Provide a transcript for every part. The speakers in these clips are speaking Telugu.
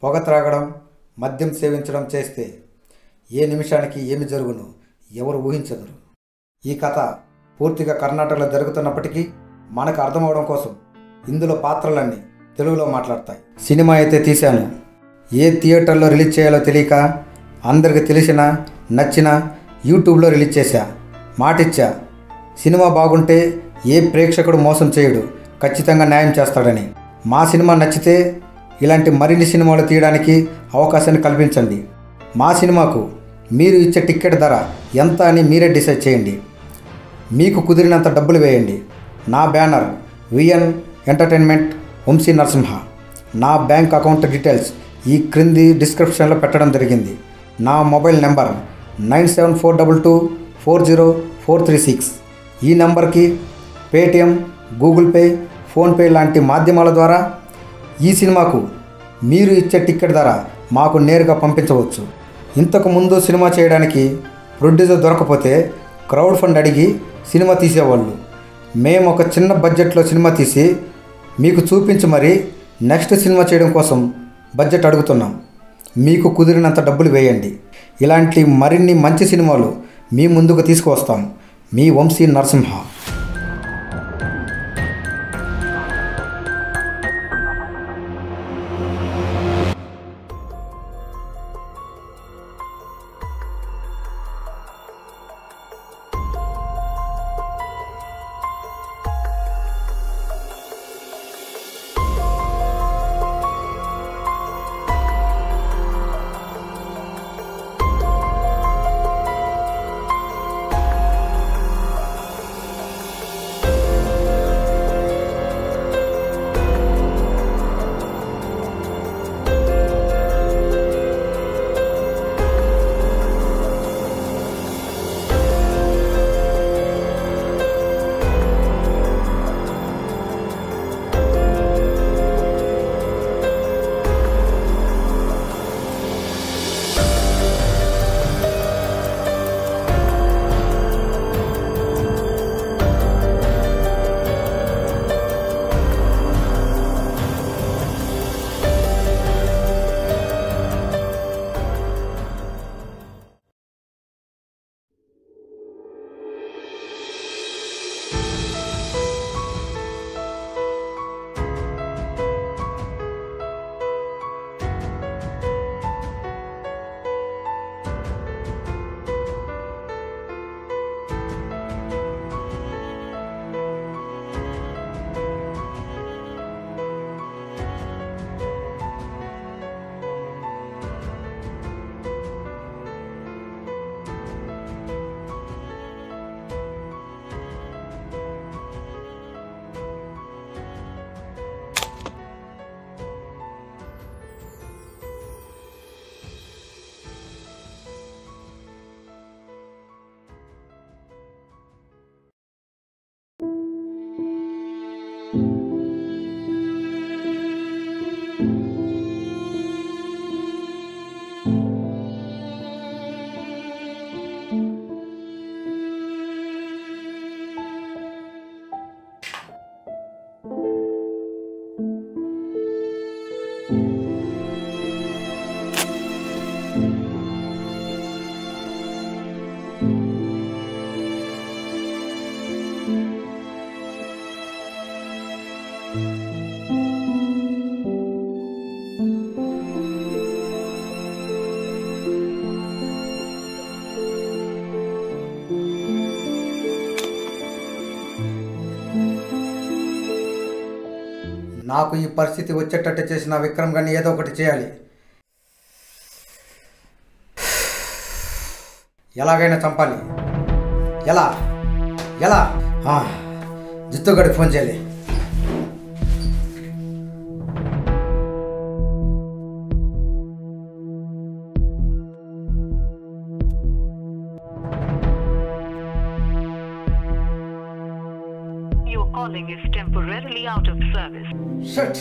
పొగ త్రాగడం, మద్యం సేవించడం చేస్తే ఏ నిమిషానికి ఏమి జరుగును ఎవరు ఊహించగలరు. ఈ కథ పూర్తిగా కర్ణాటకలో జరుగుతున్నప్పటికీ మనకు అర్థమవడం కోసం ఇందులో పాత్రలన్నీ తెలుగులో మాట్లాడతాయి. సినిమా అయితే తీశాను, ఏ థియేటర్లో రిలీజ్ చేయాలో తెలియక అందరికి తెలిసిన నచ్చిన యూట్యూబ్లో రిలీజ్ చేశా. మాటిచ్చా, సినిమా బాగుంటే ఏ ప్రేక్షకుడు మోసం చేయడు, ఖచ్చితంగా న్యాయం చేస్తాడని. మా సినిమా నచ్చితే ఇలాంటి మరిన్ని సినిమాలు తీయడానికి అవకాశాన్ని కల్పించండి. మా సినిమాకు మీరు ఇచ్చే టికెట్ ధర ఎంత అని మీరే డిసైడ్ చేయండి. మీకు కుదిరినంత డబ్బులు వేయండి. నా బ్యానర్ విఎన్ ఎంటర్టైన్మెంట్, వంశీ నరసింహ. నా బ్యాంక్ అకౌంట్ డీటెయిల్స్ ఈ క్రింది డిస్క్రిప్షన్లో పెట్టడం జరిగింది. నా మొబైల్ నెంబర్ 9742240436. ఈ నెంబర్కి పేటిఎం, గూగుల్ పే, ఫోన్పే లాంటి మాధ్యమాల ద్వారా ఈ సినిమాకు మీరు ఇచ్చే టికెట్ ధర మాకు నేరుగా పంపించవచ్చు. ఇంతకు ముందు సినిమా చేయడానికి ప్రొడ్యూసర్ దొరకపోతే క్రౌడ్ ఫండ్ అడిగి సినిమా తీసేవాళ్ళు. మేము ఒక చిన్న బడ్జెట్లో సినిమా తీసి మీకు చూపించి మరీ నెక్స్ట్ సినిమా చేయడం కోసం బడ్జెట్ అడుగుతున్నాం. మీకు కుదిరినంత డబ్బులు వేయండి. ఇలాంటి మరిన్ని మంచి సినిమాలు మీ ముందుకు తీసుకువస్తాం. మీ వంశీ నరసింహ. నాకు ఈ పరిస్థితి వచ్చేటట్టు చేసిన విక్రమ్ గారిని ఏదో ఒకటి చేయాలి. ఎలాగైనా చంపాలి. ఎలా ఎలా జిత్తుగడికి ఫోన్ చేయాలి. Your calling is temporarily out of service. Shit.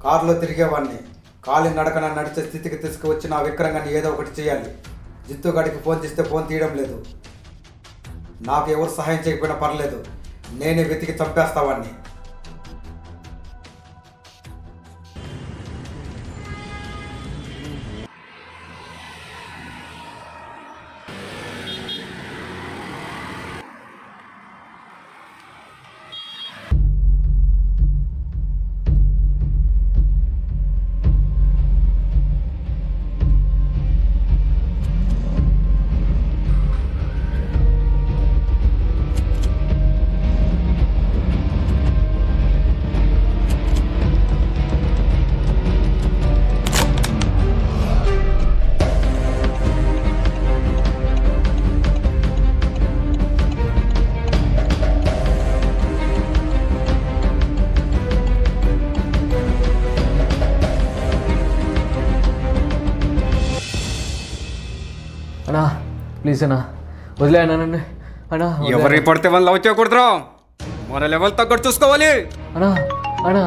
కారులో తిరిగేవాడిని. కాలి నడకన నడిచే స్థితికి తీసుకువచ్చి నా విక్రంగాన్ని ఏదో ఒకటి చేయాలి. జిత్తుగాడికి ఫోన్ చేస్తే ఫోన్ తీయడం లేదు. నాకు ఎవరు సహాయం చేయకపోయినా పర్లేదు, నేనే వెతికి చంపేస్తావాడిని. అన్నా ప్లీజ్ అన్నా వదిలే అన్నా నన్ను అన్నా. ఎవరిని పడితే వాళ్ళు లవ్ చేయకూడదురా, మన లెవెల్ తగ్గట్టు చూసుకోవాలి. అన్నా అన్నా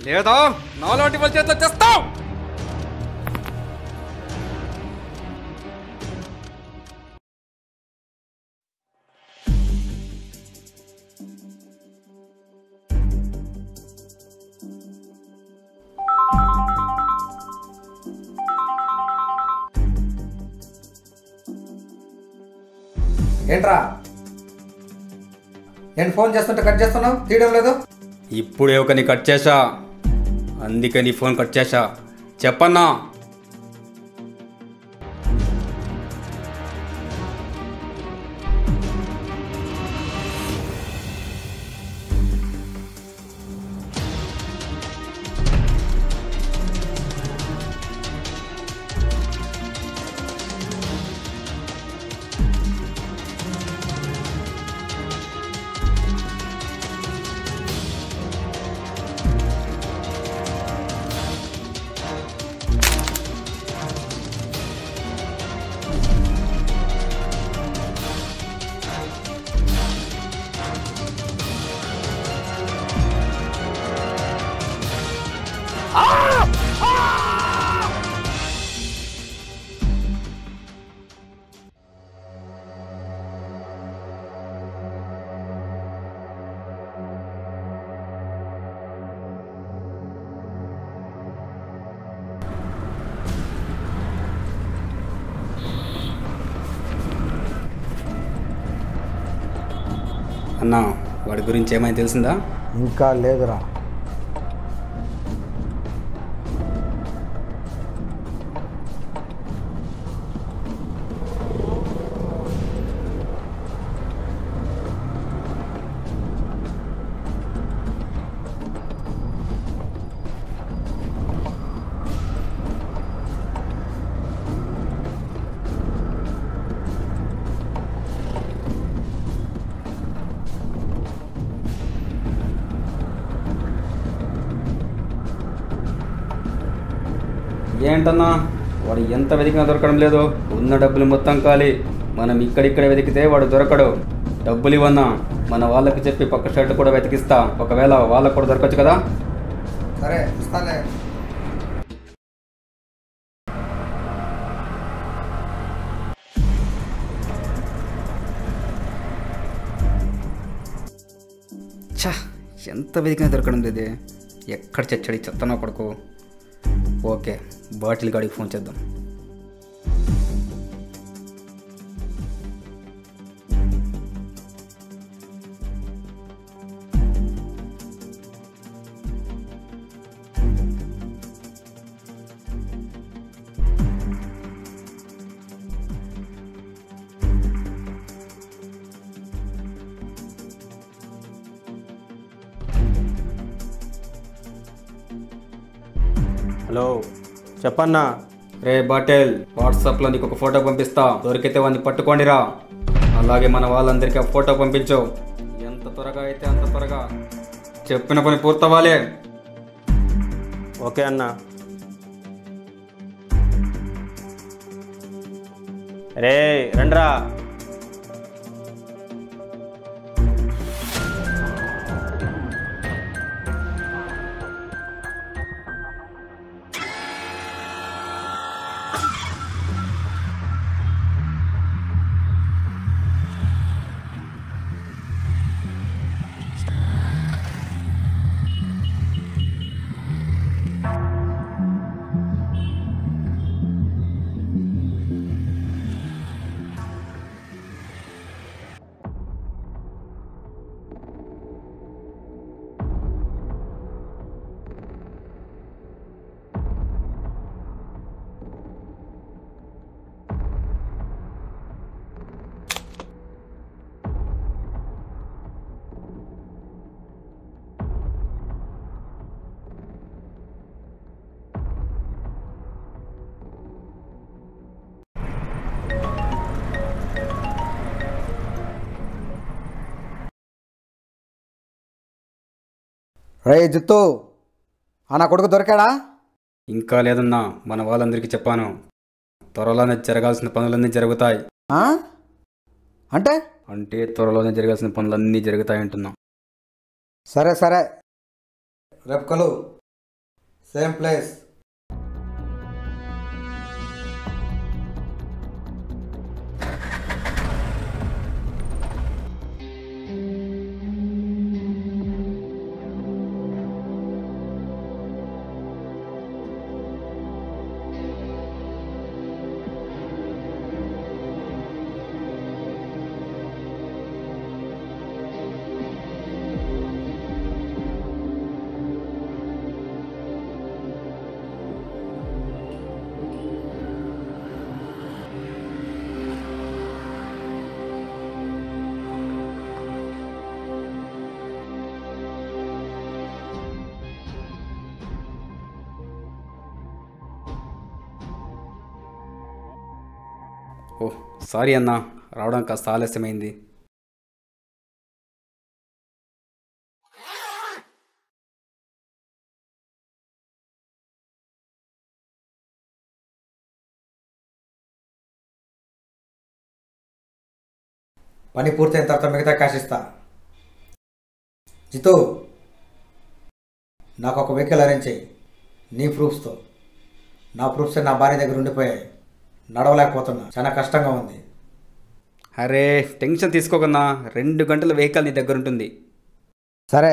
లేదా నాలాంటి వాళ్ళ చేతిలో చేస్తాం. ఏంట్రా, నేను ఫోన్ చేస్తుంటే కట్ చేస్తున్నావు, తీయడం లేదు. ఇప్పుడే ఒకని కట్ చేశా, అందుకే నీ ఫోన్ కట్ చేశా. చెప్పన్నా. అన్నా, వాడి గురించి ఏమైనా తెలిసిందా? ఇంకా లేదురా. ఏంటన్నా, వాడు ఎంత వెతికినా దొరకడం లేదు. ఉన్న డబ్బులు మొత్తం ఖాళీ. మనం ఇక్కడిక్కడ వెతికితే వాడు దొరకడు. డబ్బులు ఇవ్వన్నా, మన వాళ్ళకి చెప్పి పక్క షర్ట్ కూడా వెతికిస్తా. ఒకవేళ వాళ్ళకు కూడా దొరకచ్చు కదా. సరే ఇస్తాలే. ఛా, ఎంత వెతికినా దొరకడం లేదు. ఎక్కడ చచ్చడి చెత్తనా కొడుకు. ఓకే, బాటిల్ గాడికి ఫోన్ చేద్దాం. హలో చెప్పన్నా. రే బాటిల్, వాట్సాప్లో నీకు ఒక ఫోటో పంపిస్తా. దొరికితే వాడిని పట్టుకోండిరా. అలాగే మన వాళ్ళందరికీ ఆ ఫోటో పంపించు. ఎంత త్వరగా అయితే అంత త్వరగా. చెప్పిన పని పూర్తవ్వాలి. ఓకే అన్నా. రే రండ్రా. రే జిత్తు నా కొడుకు దొరికాడా? ఇంకా లేదన్నా, మన వాళ్ళందరికీ చెప్పాను. త్వరలోనే జరగాల్సిన పనులన్నీ జరుగుతాయి. ఆ? అంటే అంటే త్వరలోనే జరగాల్సిన పనులన్నీ జరుగుతాయి అంటున్నా. సరే సరే, రేపు కలు, సేమ్ ప్లేస్. ఓహ్ సారీ అన్నా, రావడం కాస్త ఆలస్యమైంది. పని పూర్తయిన తర్వాత మిగతా క్యాష్ ఇస్తా. జితు, నాకు ఒక వెహికల్ అరేంజ్ చేయి నీ ప్రూఫ్స్తో. నా ప్రూఫ్స్ నా భార్య దగ్గర ఉండిపోయాయి, నడవలేకపోతున్నా, చాలా కష్టంగా ఉంది. అరే టెన్షన్ తీసుకోకన్నా, 2 గంటల వెహికల్ నీ దగ్గర ఉంటుంది. సరే,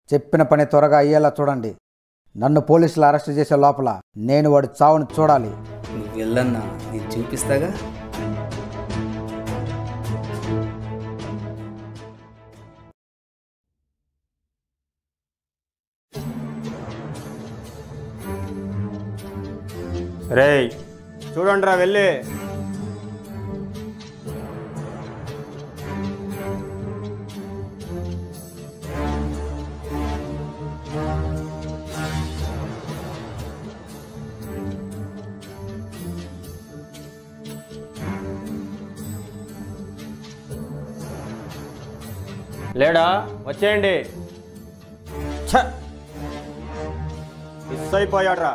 చెప్పిన పని త్వరగా అయ్యేలా చూడండి. నన్ను పోలీసులు అరెస్ట్ చేసే లోపల నేను వాడి చావును చూడాలి. నువ్వు వెళ్ళన్నా, నేను చూపిస్తాగా. రేయ్ చూడండిరా వెళ్ళి. లేడా? వచ్చేయండి. ఛ, మిస్ అయిపోయాడ్రా.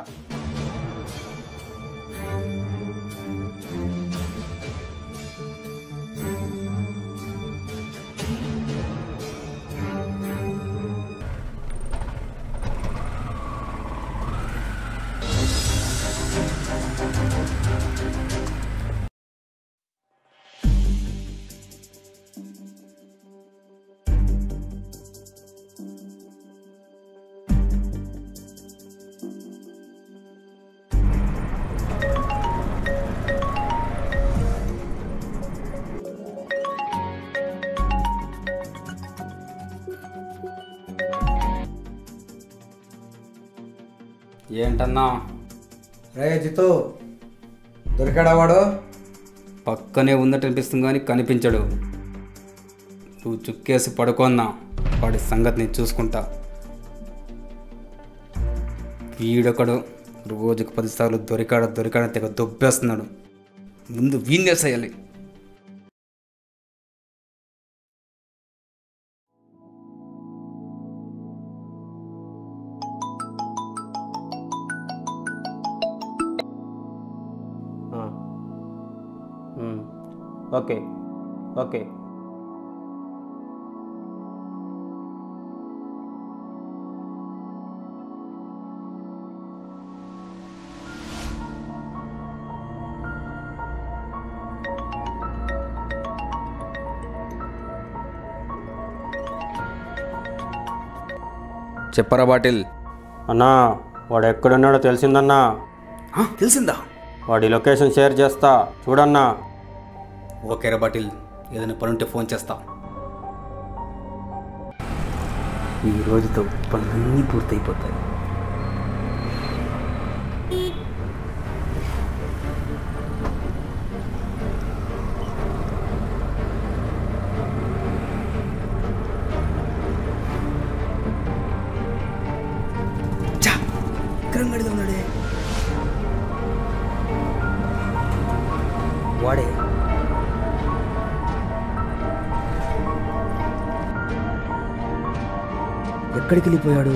ఏంటన్నా? రే జితు, దొరికాడా వాడు? పక్కనే ఉన్నట్టు అనిపిస్తుంది కానీ కనిపించడు. నువ్వు చుక్కేసి పడుకోన్నా, వాడి సంగతి నేను చూసుకుంటా. వీడొకడు రోజుకు 10 సార్లు దొరికాడ తెగ దొబ్బేస్తున్నాడు. ముందు వీణేసేయాలి. Okay okay. చెప్పరా బాటిల్. అన్నా వాడు ఎక్కడున్నాడో తెలిసిందన్నా. తెలిసిందా? వాడి లొకేషన్ షేర్ చేస్తా చూడన్నా. ఓకేరా బాటిల్, ఏదైనా పనుంటే ఫోన్ చేస్తా. ఈ రోజుతో పనులన్నీ పూర్తయిపోతాయి. విక్రంగడిలో ఉన్నాడే వాడే. ఎక్కడికి వెళ్ళిపోయాడు?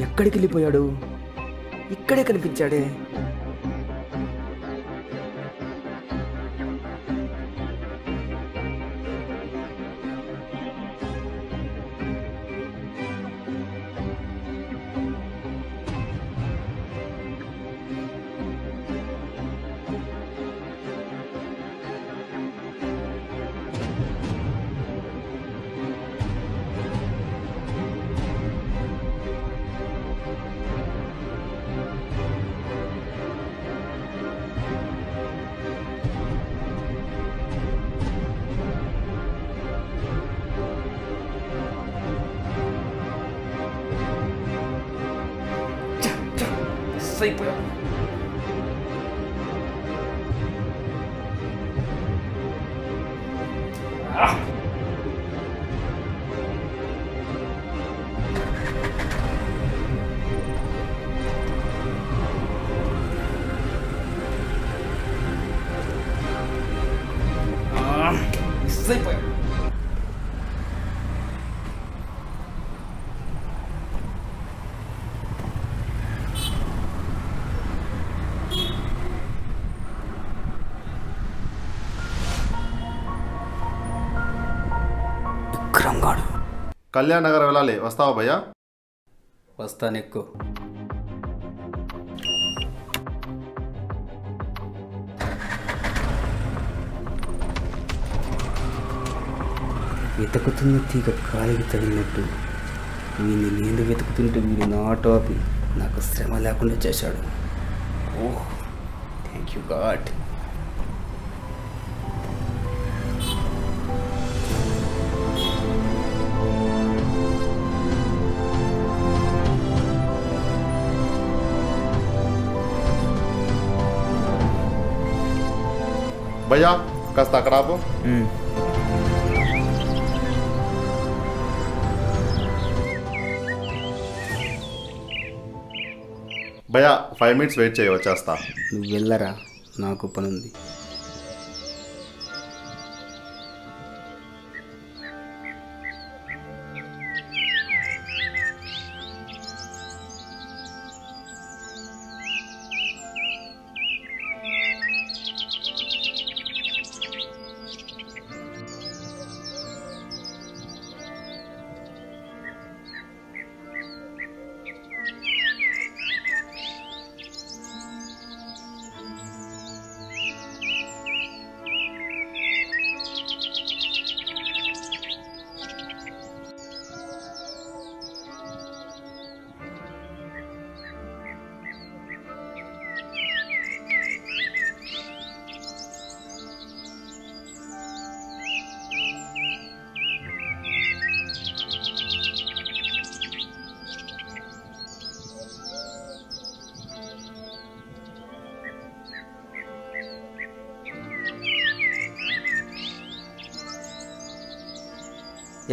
ఎక్కడికి వెళ్ళిపోయాడు? ఇక్కడే కనిపించాడే. అయిపోయాడు. అయిపోయాడు. కళ్యాణ్ నగర్ వెళ్ళాలి, వస్తావా భయ్యా? వస్తాను, ఎక్కువ. వెతుకుతున్న తీగ కాలికి తగిలినట్టు వీడిని నేను వెతుకుతుంటే వీడు నా టాపి నాకు శ్రమ లేకుండా చేశాడు. ఓహ్, థ్యాంక్ యూ గాడ్. భయ్యా కాస్త అక్కడ ఆపు. భయ్యా 5 minutes వెయిట్ చేయ, వచ్చేస్తా. నువ్వు వెళ్ళరా, నాకు పనుంది.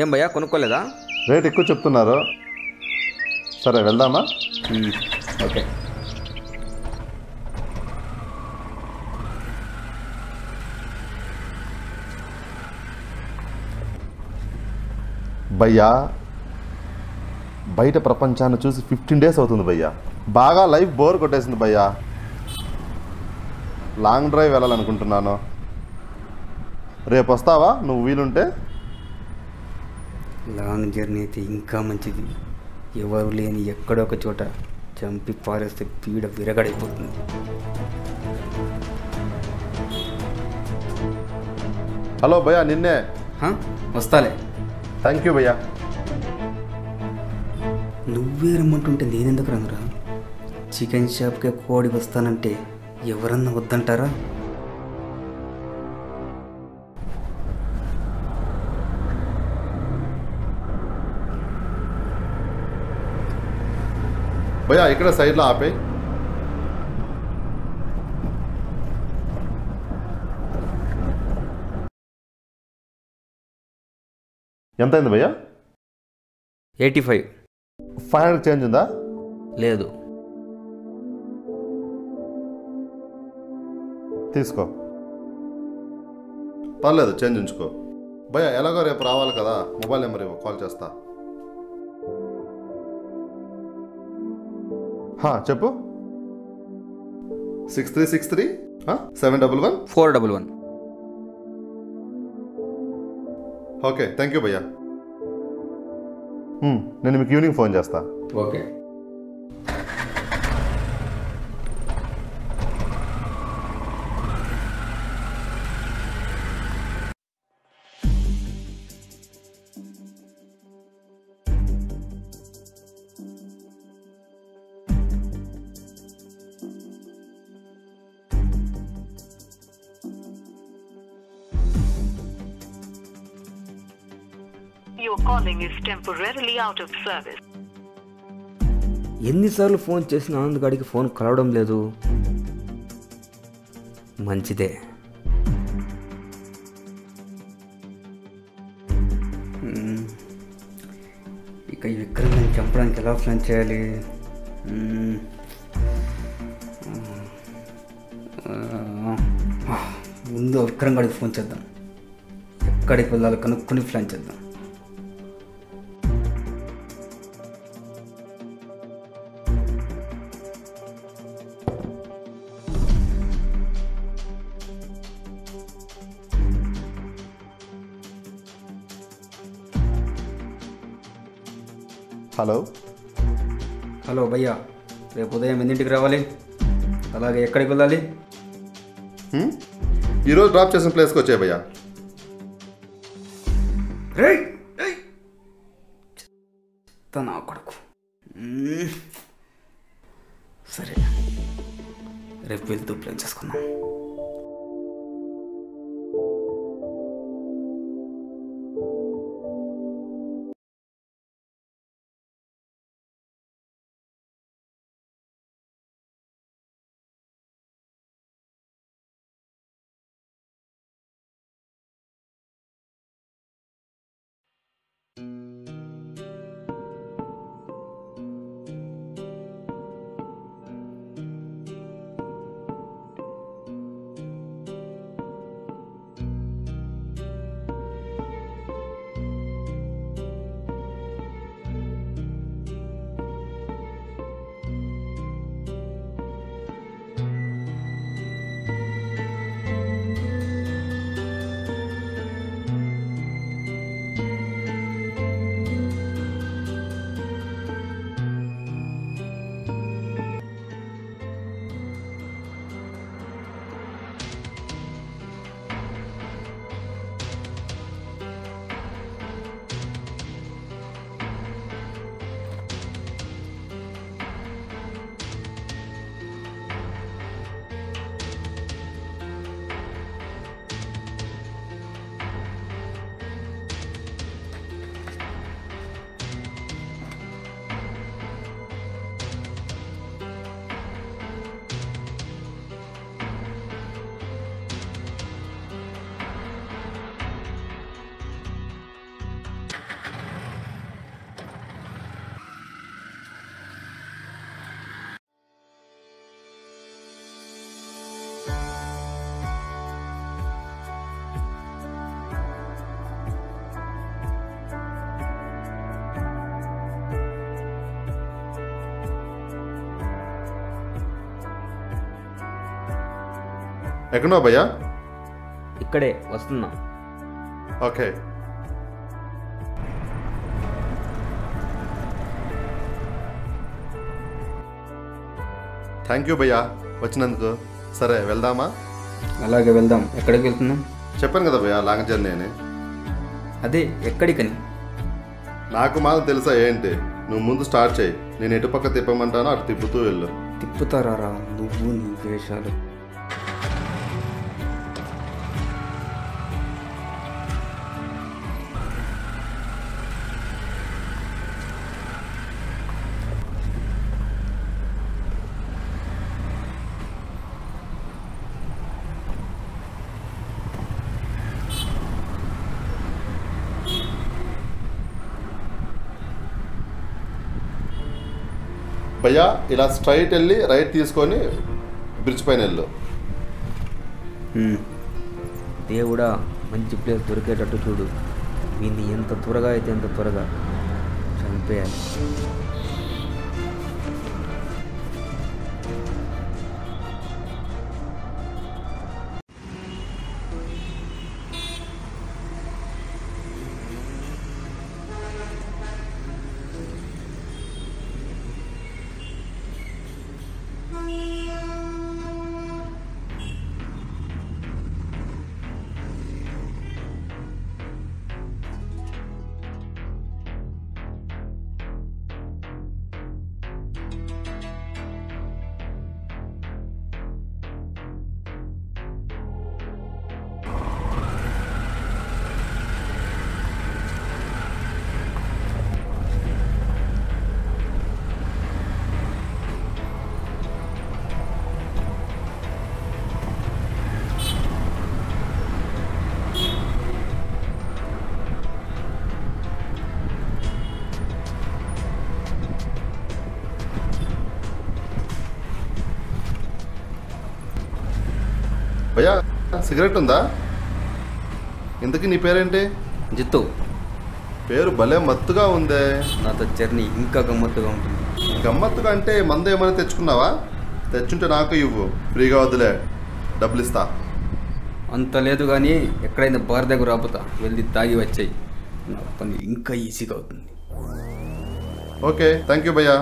ఏం భయ్యా, కొనుక్కోలేదా? రేట్ ఎక్కువ చెప్తున్నారు. సరే వెళ్దామా? ఓకే. భయ్యా బయట ప్రపంచాన్ని చూసి 15 days అవుతుంది భయ్యా. బాగా లైఫ్ బోర్ కొట్టేసింది భయ్యా. లాంగ్ డ్రైవ్ వెళ్ళాలనుకుంటున్నాను. రేపు వస్తావా నువ్వు వీలుంటే? లాంగ్ జర్నీ అయితే ఇంకా మంచిది. ఎవరు లేని ఎక్కడొక చోట చంపి పారేస్తే పీడ విరగడైపోతుంది. హలో భయ్యా, నిన్నే వస్తాలే. థ్యాంక్ యూ భయ్యా. నువ్వే రమ్మంటుంటే నేనెందుకు రంగురా? చికెన్ షాప్కే కోడి వస్తానంటే ఎవరన్నా వద్దంటారా? భయ్యా ఇక్కడ సైడ్లో ఆపే. ఎంత అయింది భయ్యా? 85. 500 చేంజ్ ఉందా? లేదు. తీసుకో, పర్లేదు, చేంజ్ ఉంచుకో. భయ్యా ఎలాగో రేపు రావాలి కదా, మొబైల్ నెంబర్ ఇవ్వ, కాల్ చేస్తా. చెప్పు. 6363 711. 411. ఓకే, థ్యాంక్ యూ భయ్యా. నేను మీకు ఈవినింగ్ ఫోన్ చేస్తా. Okay. Your calling is temporarily out of service. ఎన్నిసార్లు ఫోన్ చేసిన ఆనంద్ గాడికి ఫోన్ కలవడం లేదు. మంచిదే. ఇక ఈ విక్రమ్ని చంపడానికి ఎలా ప్లాన్ చేయాలి? ముందు విక్రమ్ గాడికి ఫోన్ చేద్దాం. ఎక్కడికి వెళ్ళాలి కనుక్కొని ప్లాన్ చేద్దాం. హలో భయ్యా, రేపు ఉదయం ఎన్నింటికి రావాలి? అలాగే ఎక్కడికి వెళ్ళాలి? ఈరోజు డ్రాప్ చేసిన ప్లేస్కి వచ్చాయి భయ్యా. నా కొడుకు. సరే, రేపు వెళ్తూ ప్లాన్ చేసుకున్నాం. ఎక్కడున్నావు భయ్యా? ఇక్కడే వస్తున్నా. ఓకే. థ్యాంక్ యూ భయ్యా వచ్చినందుకు. సరే వెళ్దామా? అలాగే వెళ్దాం. ఎక్కడికి వెళ్తున్నాం? చెప్పాను కదా భయ్యా, లాంగ్ జర్నీ అని. అదే ఎక్కడికని? నాకు మాత్రం తెలుసా ఏంటి? నువ్వు ముందు స్టార్ట్ చేయి, నేను ఎటు పక్క తిప్పమంటానో అటు తిప్పుతూ వెళ్ళు. తిప్పుతారా నువ్వు నీ వేషాలు? భయ్యా ఇలా స్ట్రైట్ వెళ్ళి రైట్ తీసుకొని బ్రిడ్జ్ పైన వెళ్ళు. దేవుడా, మంచి ప్లేస్ దొరికేటట్టు చూడు. వీన్ని ఎంత త్వరగా అయితే ఎంత త్వరగా చంపేయాలి. భయ్యా సిగరెట్ ఉందా? ఇంతకీ నీ పేరేంటి? జిత్తు. పేరు భలే మత్తుగా ఉందే. నాతో జర్నీ ఇంకా గమ్మత్తుగా ఉంటుంది. గమ్మత్తుగా అంటే మందు ఏమైనా తెచ్చుకున్నావా? తెచ్చుంటే నాకు ఇవ్వు, ఫ్రీగా వద్దులే, డబ్బులు ఇస్తా. అంత లేదు కానీ ఎక్కడైనా బార్ దగ్గర ఆపుతా, వెళ్ళి తాగి వచ్చాయి. నా పని ఇంకా ఈజీగా అవుతుంది. ఓకే, థ్యాంక్ యూ భయ్యా.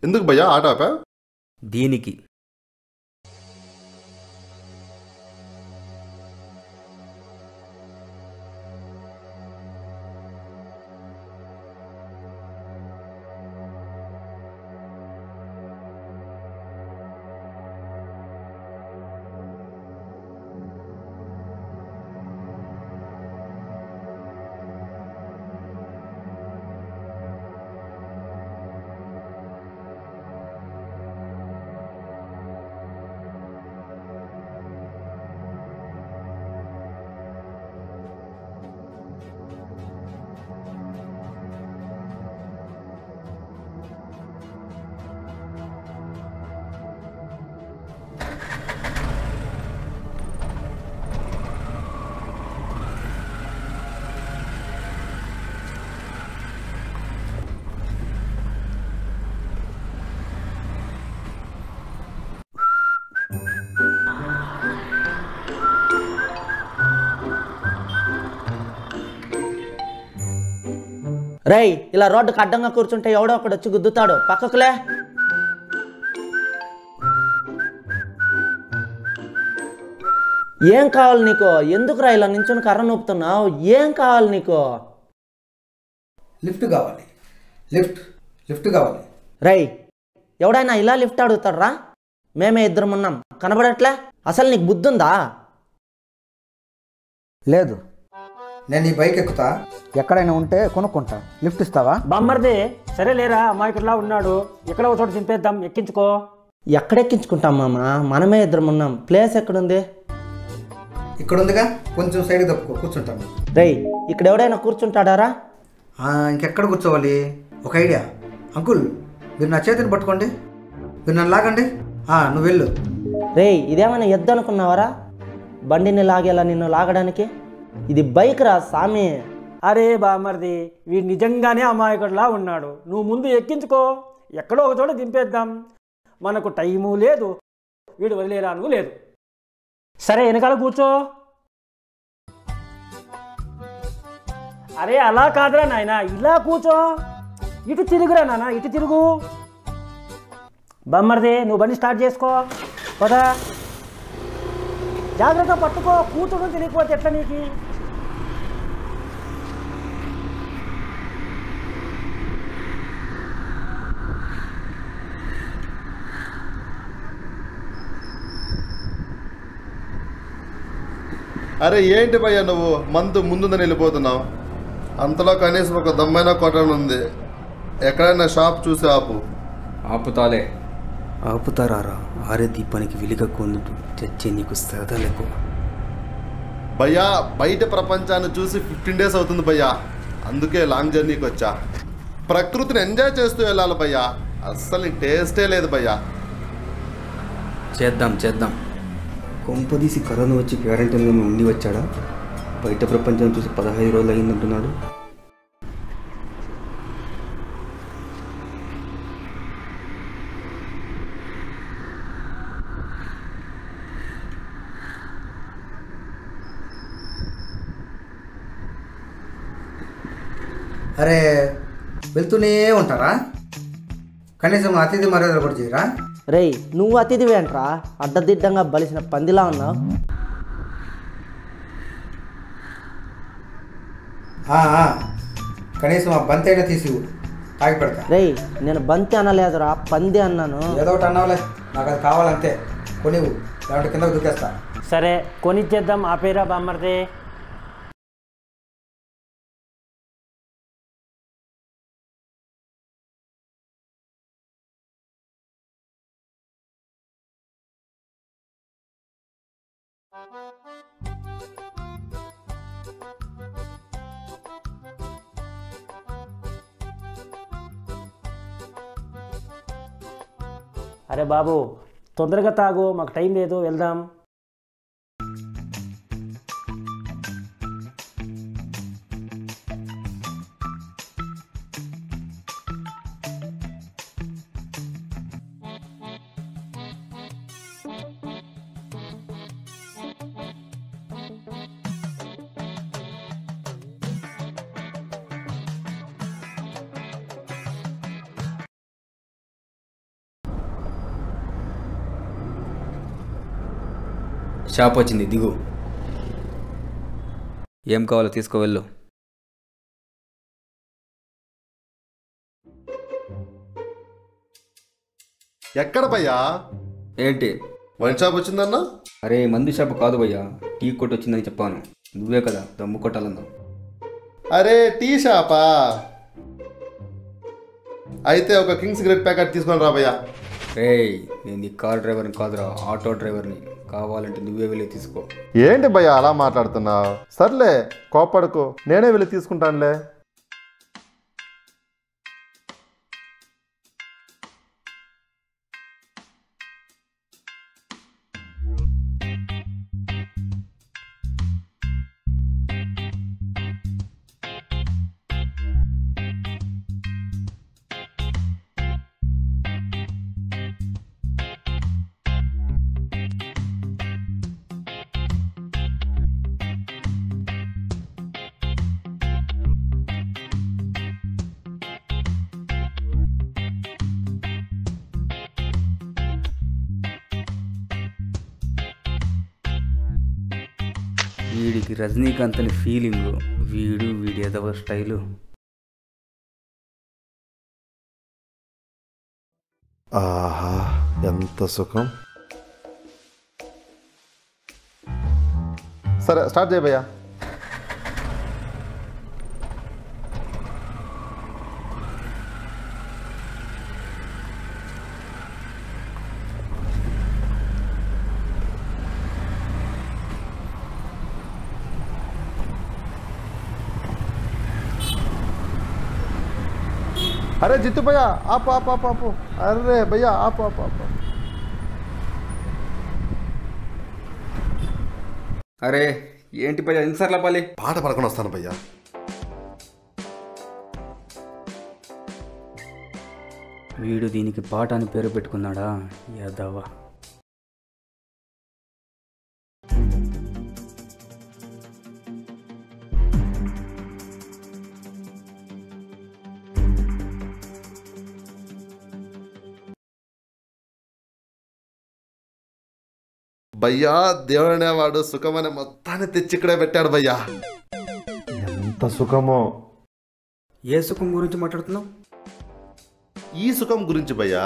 ఎందుకు భయ్యా ఆట ఆపా? దీనికి రేయ్, ఇలా రోడ్డుకు అడ్డంగా కూర్చుంటే ఎవడో ఒకడు వచ్చి గుద్దుతాడు, పక్కకులే. ఏం కావాలి నీకు? ఎందుకురా ఇలా నించుని కర్ర నొప్పుతున్నావు? ఏం కావాలి నీకు? లిఫ్ట్ కావాలి. లిఫ్ట్ కావాలి. రేయ్, ఎవడైనా ఇలా లిఫ్ట్ అడుగుతాడ్రా? మేమే ఇద్దరం ఉన్నాం, కనబడట్లే? అసలు నీకు బుద్ధుందా? లేదు. నేను ఈ బైక్ ఎక్కుతా, ఎక్కడైనా ఉంటే కొనుక్కుంటా. లిఫ్ట్ ఇస్తావా? బామ్మర్ది, సరే లేరా, అమాయకుడిలా ఉన్నాడు, ఎక్కడ ఒక చోట దింపేద్దాం, ఎక్కించుకో. ఎక్కడెక్కించుకుంటాం మామ, మనమే ఇద్దరం ఉన్నాం. ప్లేస్ ఎక్కడుంది? ఇక్కడ ఉందిగా, కొంచెం సైడ్ తప్పుకో, కూర్చుంటాను. రేయ్, ఇక్కడ ఎవడైనా కూర్చుంటాడారా? ఇంకెక్కడ కూర్చోవాలి? ఒక ఐడియా. అంకుల్, మీరు నా చేతిని పట్టుకోండి, మీరు నన్ను లాగండి. నువ్వు వెళ్ళు. రేయ్, ఇదేమైనా ఎద్దు అనుకున్నావరా? బండిని లాగేలా నిన్ను లాగడానికి? ఇది బైక్ రా సామి. అరే బామ్మర్ది, వీడు నిజంగానే అమాయకుడిలా ఉన్నాడు. నువ్వు ముందు ఎక్కించుకో, ఎక్కడో ఒక చోట దింపేద్దాం. మనకు టైము లేదు, వీడు వదిలేరాను లేదు. సరే, వెనకాల కూర్చో. అరే అలా కాదురా నాయనా, ఇలా కూర్చో. ఇటు తిరుగురా నాన్న, ఇటు తిరుగు. బామ్మర్ది నువ్వు బండి స్టార్ట్ చేసుకో. పదా జాగ్రత్త పట్టుకో, కూతురు తెలియకపోతే ఎట్లా నీకు? అరే ఏంటి భయ్యా నువ్వు మందు ముందుందని వెళ్ళిపోతున్నావు? అంతలో కనీసం ఒక దమ్మైన కొట్టడం ఉంది. ఎక్కడైనా షాప్ చూసి ఆపు. ఆపుతాలే. ఆపుతారా? ఆరే దీపానికి విలిగ కొందుతూ చచ్చే నీకు సదలకు. భయ్యా బయట ప్రపంచాన్ని చూసి 15 days అవుతుంది భయ్యా. అందుకే లాంగ్ జర్నీకి వచ్చా. ప్రకృతిని ఎంజాయ్ చేస్తూ వెళ్ళాలి భయ్యా. అస్సలు నీ టేస్టే లేదు భయ్యా. చేద్దాం. కొంపదీసి కరోనా వచ్చి క్వారంటైన్లో ఉండి వచ్చాడా? బయట ప్రపంచం చూసి 15 రోజులు అయిందంటున్నాడు. అరే వెళ్తూనే ఉంటారా? కనీసం అతిథి మర్యాదలు కూడా చేయరా? రేయ్ నువ్వు అతిథివేంట్రా, అడ్డదిడ్డంగా బలిసిన పందిలా ఉన్నావు. కనీసం ఆ బంతి అయినా తీసి తాగి పెడతా. రేయ్ నేను బంతి అనలేదురా, పంది అన్నాను. ఏదో ఒకటి అన్నావులే, నాకు అది కావాలంతే. కొనివు, లేదంటే కిందకు దూకేస్తా. సరే కొనిచ్చేద్దాం, ఆపేరా బామ్మర్ది. అరే బాబు తొందరగా తాగు, మాకు టైం లేదు, వెళ్దాం. షాప్ వచ్చింది, దిగు. ఏం కావాలో తీసుకో వెళ్ళు. ఎక్కడ భయ్యా? ఏంటి వైన్ షాప్ వచ్చిందన్నా? అరే మందు షాప్ కాదు భయ్యా, టీ కొట్టు వచ్చిందని చెప్పాను. నువ్వే కదా దమ్ము కొట్టాలన్నావు. అరే టీ షాపా? అయితే ఒక కింగ్స్ గ్రేట్ ప్యాకెట్ తీసుకొని రా భయ్యా. రేయ్ నేను ఈ కార్ డ్రైవర్ని కాదురా, ఆటో డ్రైవర్ని. కావాలంటే నువ్వే వెళ్ళి తీసుకో. ఏంటి భయ్యా అలా మాట్లాడుతున్నావు? సర్లే కోపడకు, నేనే వెళ్ళి తీసుకుంటానులే. వీడికి రజనీకాంత్ అని ఫీలింగు, వీడి ఏదో స్టైలు. ఆహా ఎంత సుఖం. సరే స్టార్ట్ చేయ భయ్యా. अरे जितू भैया आप अरे भैया आप అరే ఏంటి భయ్యా ఎన్నిసార్లు ఆపాలి? పాట పడుకొని వస్తాను భయ్యా. వీడు దీనికి పాట అని పేరు పెట్టుకున్నాడా యాదవ. భయ్యా దేవుడు అనేవాడు సుఖం అనే మొత్తాన్ని తెచ్చి ఇక్కడే పెట్టాడు భయ్యా. ఎంత సుఖమో. ఏ సుఖం గురించి మాట్లాడుతున్నావు? ఈ సుఖం గురించి భయ్యా.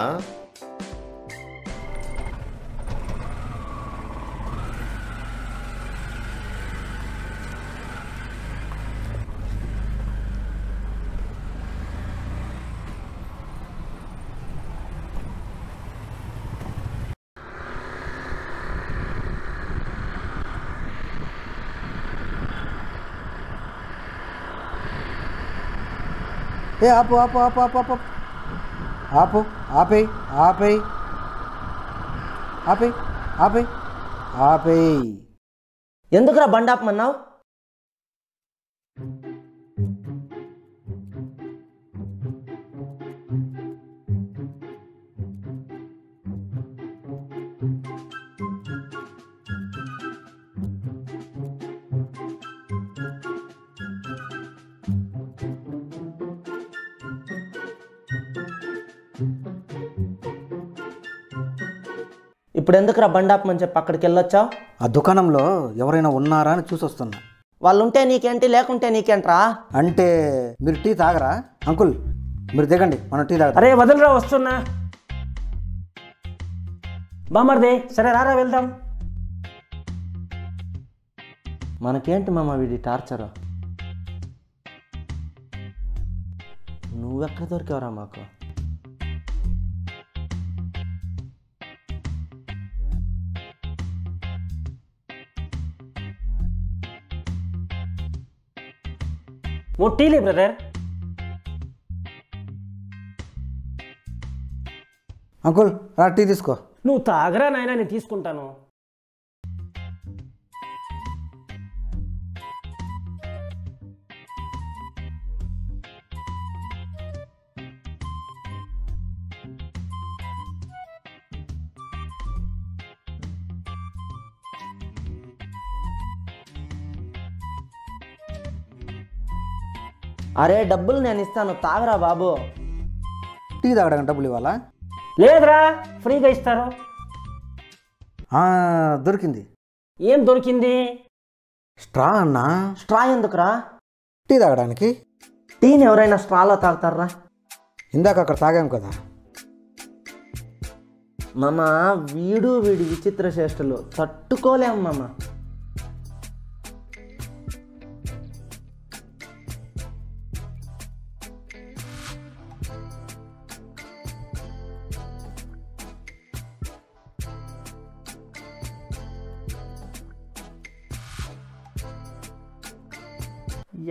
ఏ ఆపు ఆపు ఆపు ఆపు ఆపు ఆపు ఆపేయి ఆపేయి ఆపేయి ఆపేయి ఆపేయి. ఎందుకురా బండి ఆపమన్నావు? ఇప్పుడు ఎందుకురా బండి ఆపమని చెప్పి అక్కడికి వెళ్ళొచ్చావు? ఆ దుకాణంలో ఎవరైనా ఉన్నారా అని చూసి వస్తున్నా. వాళ్ళు ఉంటే నీకేంటి, లేకుంటే నీకేంట్రా? అంటే మీరు టీ తాగరా? అంకుల్ మీరు దిగండి, మనం టీ తాగరా. అరే వదలరా, వస్తున్నా. బామర్దే, సరే రారా వెళ్దాం. మనకేంటి మామ వీడి టార్చర్? నువ్వెక్కడ దొరికావరా మాకు? ముట్టిలే బ్రదర్. అంకుల్ రా టీ తీసుకో. నువ్వు తాగరా నాయనా, నేను తీసుకుంటాను. అరే డబ్బులు నేను ఇస్తాను, తాగరా బాబు. టీ తాగడానికి డబ్బులు ఇవ్వాలా? లేదురా, ఫ్రీగా ఇస్తారు. దొరికింది. ఏం దొరికింది? స్ట్రా అన్నా. స్ట్రా ఎందుకురా? టీ తాగడానికి. టీని ఎవరైనా స్ట్రాలో తాగుతారా? ఇందాక అక్కడ తాగాం కదా. మామ వీడి విచిత్ర చేష్టలు తట్టుకోలేము మామ.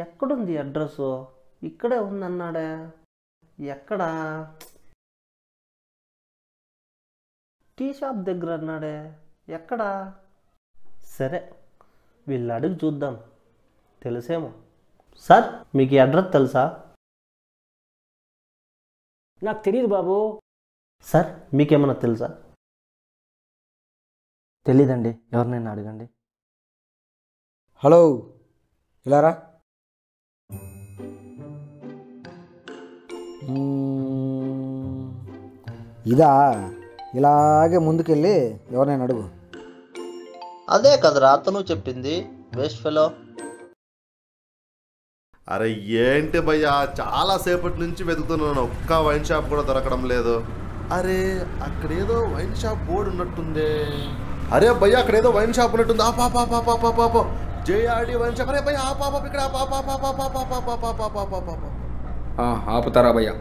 ఎక్కడుంది అడ్రస్? ఇక్కడే ఉందన్నాడే. ఎక్కడా? టీ షాప్ దగ్గర అన్నాడే. ఎక్కడా? సరే వీళ్ళు అడుగు చూద్దాం, తెలిసేమో. సార్ మీకు ఈ అడ్రస్ తెలుసా? నాకు తెలియదు బాబు. సార్ మీకేమన్నా తెలుసా? తెలీదండి, ఎవరినైనా అడగండి. హలో ఇలారా. ఇదా? ఇలాగే ముందుకెళ్ళి ఎవరినైనా అడుగు. అదే కదరా అతను చెప్పింది, వేస్ట్ ఫెలో. అరే ఏంటి భయ్యా, చాలా సేపటి నుంచి వెతుకుతున్నాను, ఒక్క వైన్ షాప్ కూడా దొరకడం లేదు. అరే అక్కడేదో వైన్ షాప్ బోర్డు ఉన్నట్టుందే. అరే భయ్యా అక్కడేదో వైన్ షాప్ ఉన్నట్టుంది. పాప జేఆర్డి వైన్ షాప్. అరే భయ్యా పాప ఇక్కడ ఆపుతారా భయ్యా?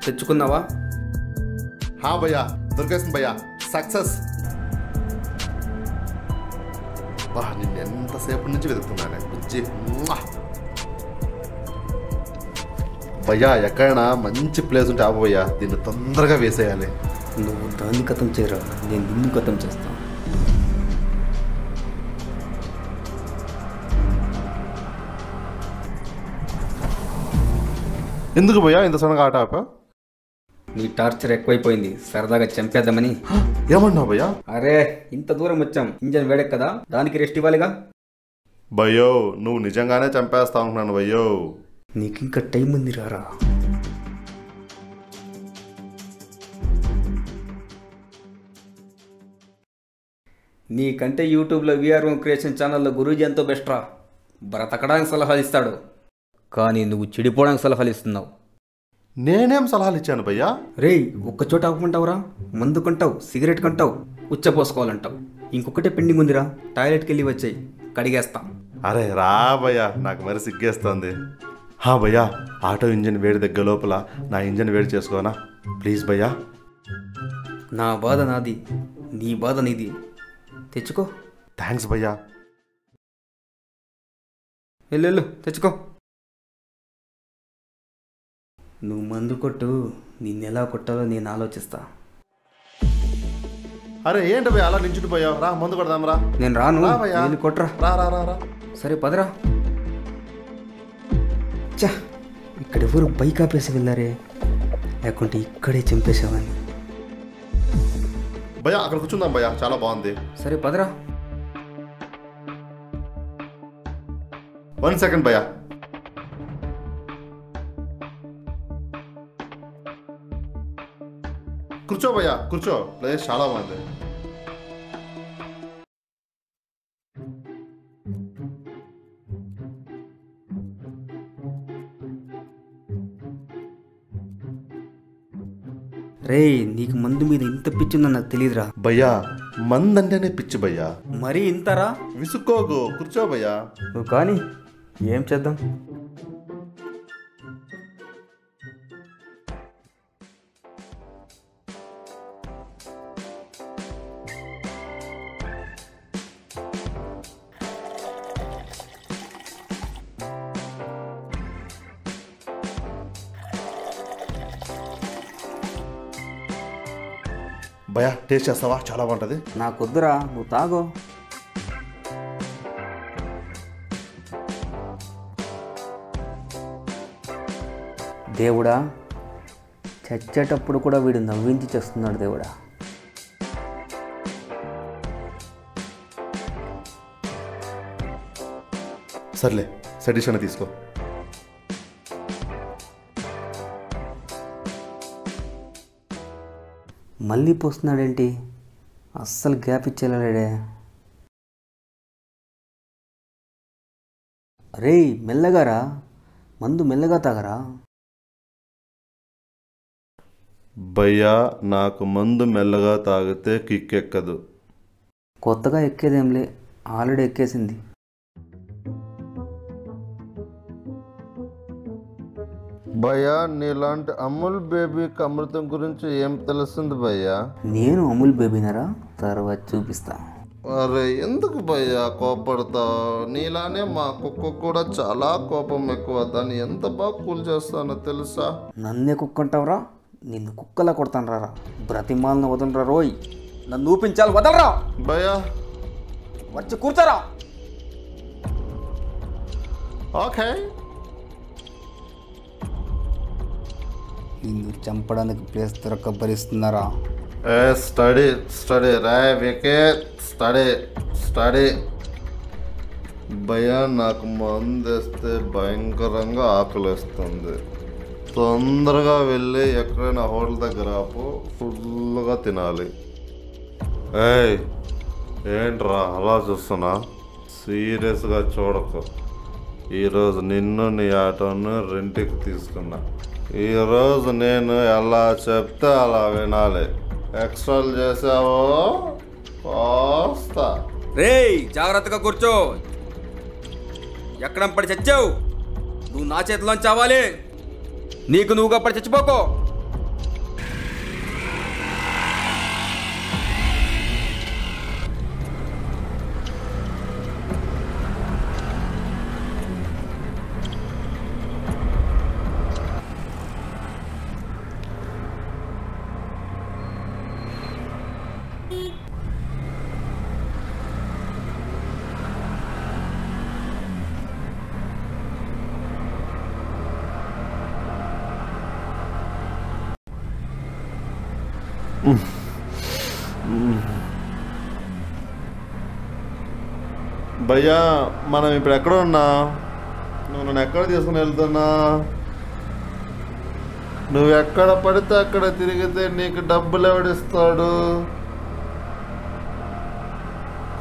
తెచ్చుకున్నావా? హా భయ్యా, దొరికేసింది భయ్యా, సక్సెస్. బా, నిన్ను ఎంతసేపు నుంచి వెతుకుతున్నానే బుజ్జి. భయ్యా, ఎక్కడైనా మంచి ప్లేస్ ఉంటే ఆపు భయ్యా, దీన్ని తొందరగా వేసేయాలి. నువ్వు దాన్ని కథం చేయరా, నేను నిన్ను కథం చేస్తాను. ఎందుకు భయ్యా ఇంత సడన్గా ఆట ఆపా? నీ టార్చర్ ఎక్కువైపోయింది, సరదాగా చంపేద్దామని. ఏమన్నావు భయ్యా? అరే, ఇంత దూరం వచ్చాం, ఇంజన్ వేడెక్ కదా, దానికి రెస్ట్ ఇవ్వాలిగా. భయ్యో, నువ్వు నిజంగానే చంపేస్తా ఉంటున్నాను భయ్యో. నీకు ఇంకా టైం ఉంది, రారా. నీకంటే యూట్యూబ్లో విఆర్ హోమ్ క్రియేషన్ ఛానల్లో గురూజీ ఎంతో బెస్ట్ రా. బ్రతకడానికి సలహాలు ఇస్తాడు, కానీ నువ్వు చెడిపోవడానికి సలహాలు ఇస్తున్నావు. నేనేం సలహాలు ఇచ్చాను భయ్యా? రేయ్, ఒక్కచోట ఆపుకుంటావురా, మందు కొంటావు, సిగరెట్ కొంటావు, ఉచ్చపోసుకోవాలంటావు. ఇంకొకటే పెండింగ్ ఉందిరా, టాయిలెట్కి వెళ్ళి వచ్చాయి, కడిగేస్తా. అరే రా భయ్యా, నాకు మరి సిగ్గేస్తుంది. హా భయ్యా, ఆటో ఇంజన్ వేడి దగ్గర లోపల నా ఇంజన్ వేడి చేసుకోనా ప్లీజ్ భయ్యా? నా బాధ నాది, నీ బాధ నీది, తెచ్చుకో. థ్యాంక్స్ భయ్యా. వెళ్ళు, తెచ్చుకో. నువ్వు మందు కొట్టు, నిన్నెలా కొట్టాలో నేను ఆలోచిస్తా. అరే ఏంటి భయ్యా అలా నించుంటు పోయావు? రా మందు కొడదాం రా. నేను రాను, భయ్యా, వెళ్ళి కొట్రా. రా రా రా రా. సరే పదరా. చా, ఇక్కడెవరు బైక్ ఆపేసి వెళ్ళారే, లేకుంటే ఇక్కడే చంపేసావని. భయ్యా అక్కడ కూర్చుందాం భయ్యా, చాలా బాగుంది. సరే పదరా. 1 సెకండ్ భయ్యా. కూర్చో భయ్యా, కూర్చో, ప్లేస్ చాలా బాగుంది. రే, నీకు మందు మీద ఇంత పిచ్చిందని నాకు తెలియదురా. భయ్యా, మందంటేనే పిచ్చి భయ్యా. మరీ ఇంతరా? విసుక్కోకు, కూర్చో భయ్యా. నువ్వు కానీ ఏం చేద్దాం. భయ్యా టేస్ట్ చేస్తావా? చాలా బాగుంటుంది. నాకు వద్దురా, నువ్వు తాగో. దేవుడా, చచ్చేటప్పుడు కూడా వీడు నవ్వించి చేస్తున్నాడు దేవుడా. సర్లే, సడిషన్ తీసుకో. మళ్ళీ పోస్తున్నాడేంటి, అస్సలు గ్యాప్ ఇచ్చేలాడే. రే, మెల్లగారా, మందు మెల్లగా తాగరా. భయ్యా, నాకు మందు మెల్లగా తాగితే కిక్ ఎక్కదు. కొత్తగా ఎక్కేదేంలే, ఆల్రెడీ ఎక్కేసింది. భయ్యా, నీలాంటి అమూల్ బేబీకి అమృతం గురించి ఏం తెలుస్తుంది భయ్యా? నేను అమూల్ బేబీనరా, తర్వాత చూపిస్తా. అరే ఎందుకు భయ్యా కోపడతావు? నీలానే మా కుక్క కూడా చాలా కోపం ఎక్కువ, దాన్ని ఎంత బాగా కూల్ చేస్తానో తెలుసా? నన్నే కుక్క అంటావురా, నిన్ను కుక్కలా కొడతాను రారా. బ్రతిమాలను వదలరా రోయ్, నన్ను ఊపించాలి, వదలరా. భయ్యా వచ్చి కూర్చోరా. ఓకే. నిన్ను చంపడానికి ప్లేస్ దొరక్క భరిస్తున్నారా? స్టడీ స్టడీ రాయ్ వికెట్, స్టడీ స్టడీ. భయ్యా, నాకు మందేస్తే భయంకరంగా ఆకలిస్తుంది. తొందరగా వెళ్ళి ఎక్కడైనా హోటల్ దగ్గర ఆపు, ఫుల్గా తినాలి. ఏయ్ ఏంట్రా అలా చూస్తున్నా? సీరియస్గా చూడకు. ఈరోజు నిన్ను నీ ఆటోను రెంట్కి తీసుకున్నా. ఈరోజు నేను ఎలా చెప్తే అలా వినాలి. ఎక్స్ట్రాలు చేసావో వస్తా. రేయ్, జాగ్రత్తగా కూర్చో. ఎక్కడ పడి చచ్చావు? నువ్వు నా చేతిలోంచి చావాలి, నీకు నువ్వుగా పడి చచ్చిపోకో. భయ్యా మనం ఇప్పుడు ఎక్కడ ఉన్నా? నువ్వు నన్ను ఎక్కడ తీసుకుని వెళ్తున్నా? నువ్వు ఎక్కడ పడితే అక్కడ తిరిగితే నీకు డబ్బులు ఎవడిస్తాడు?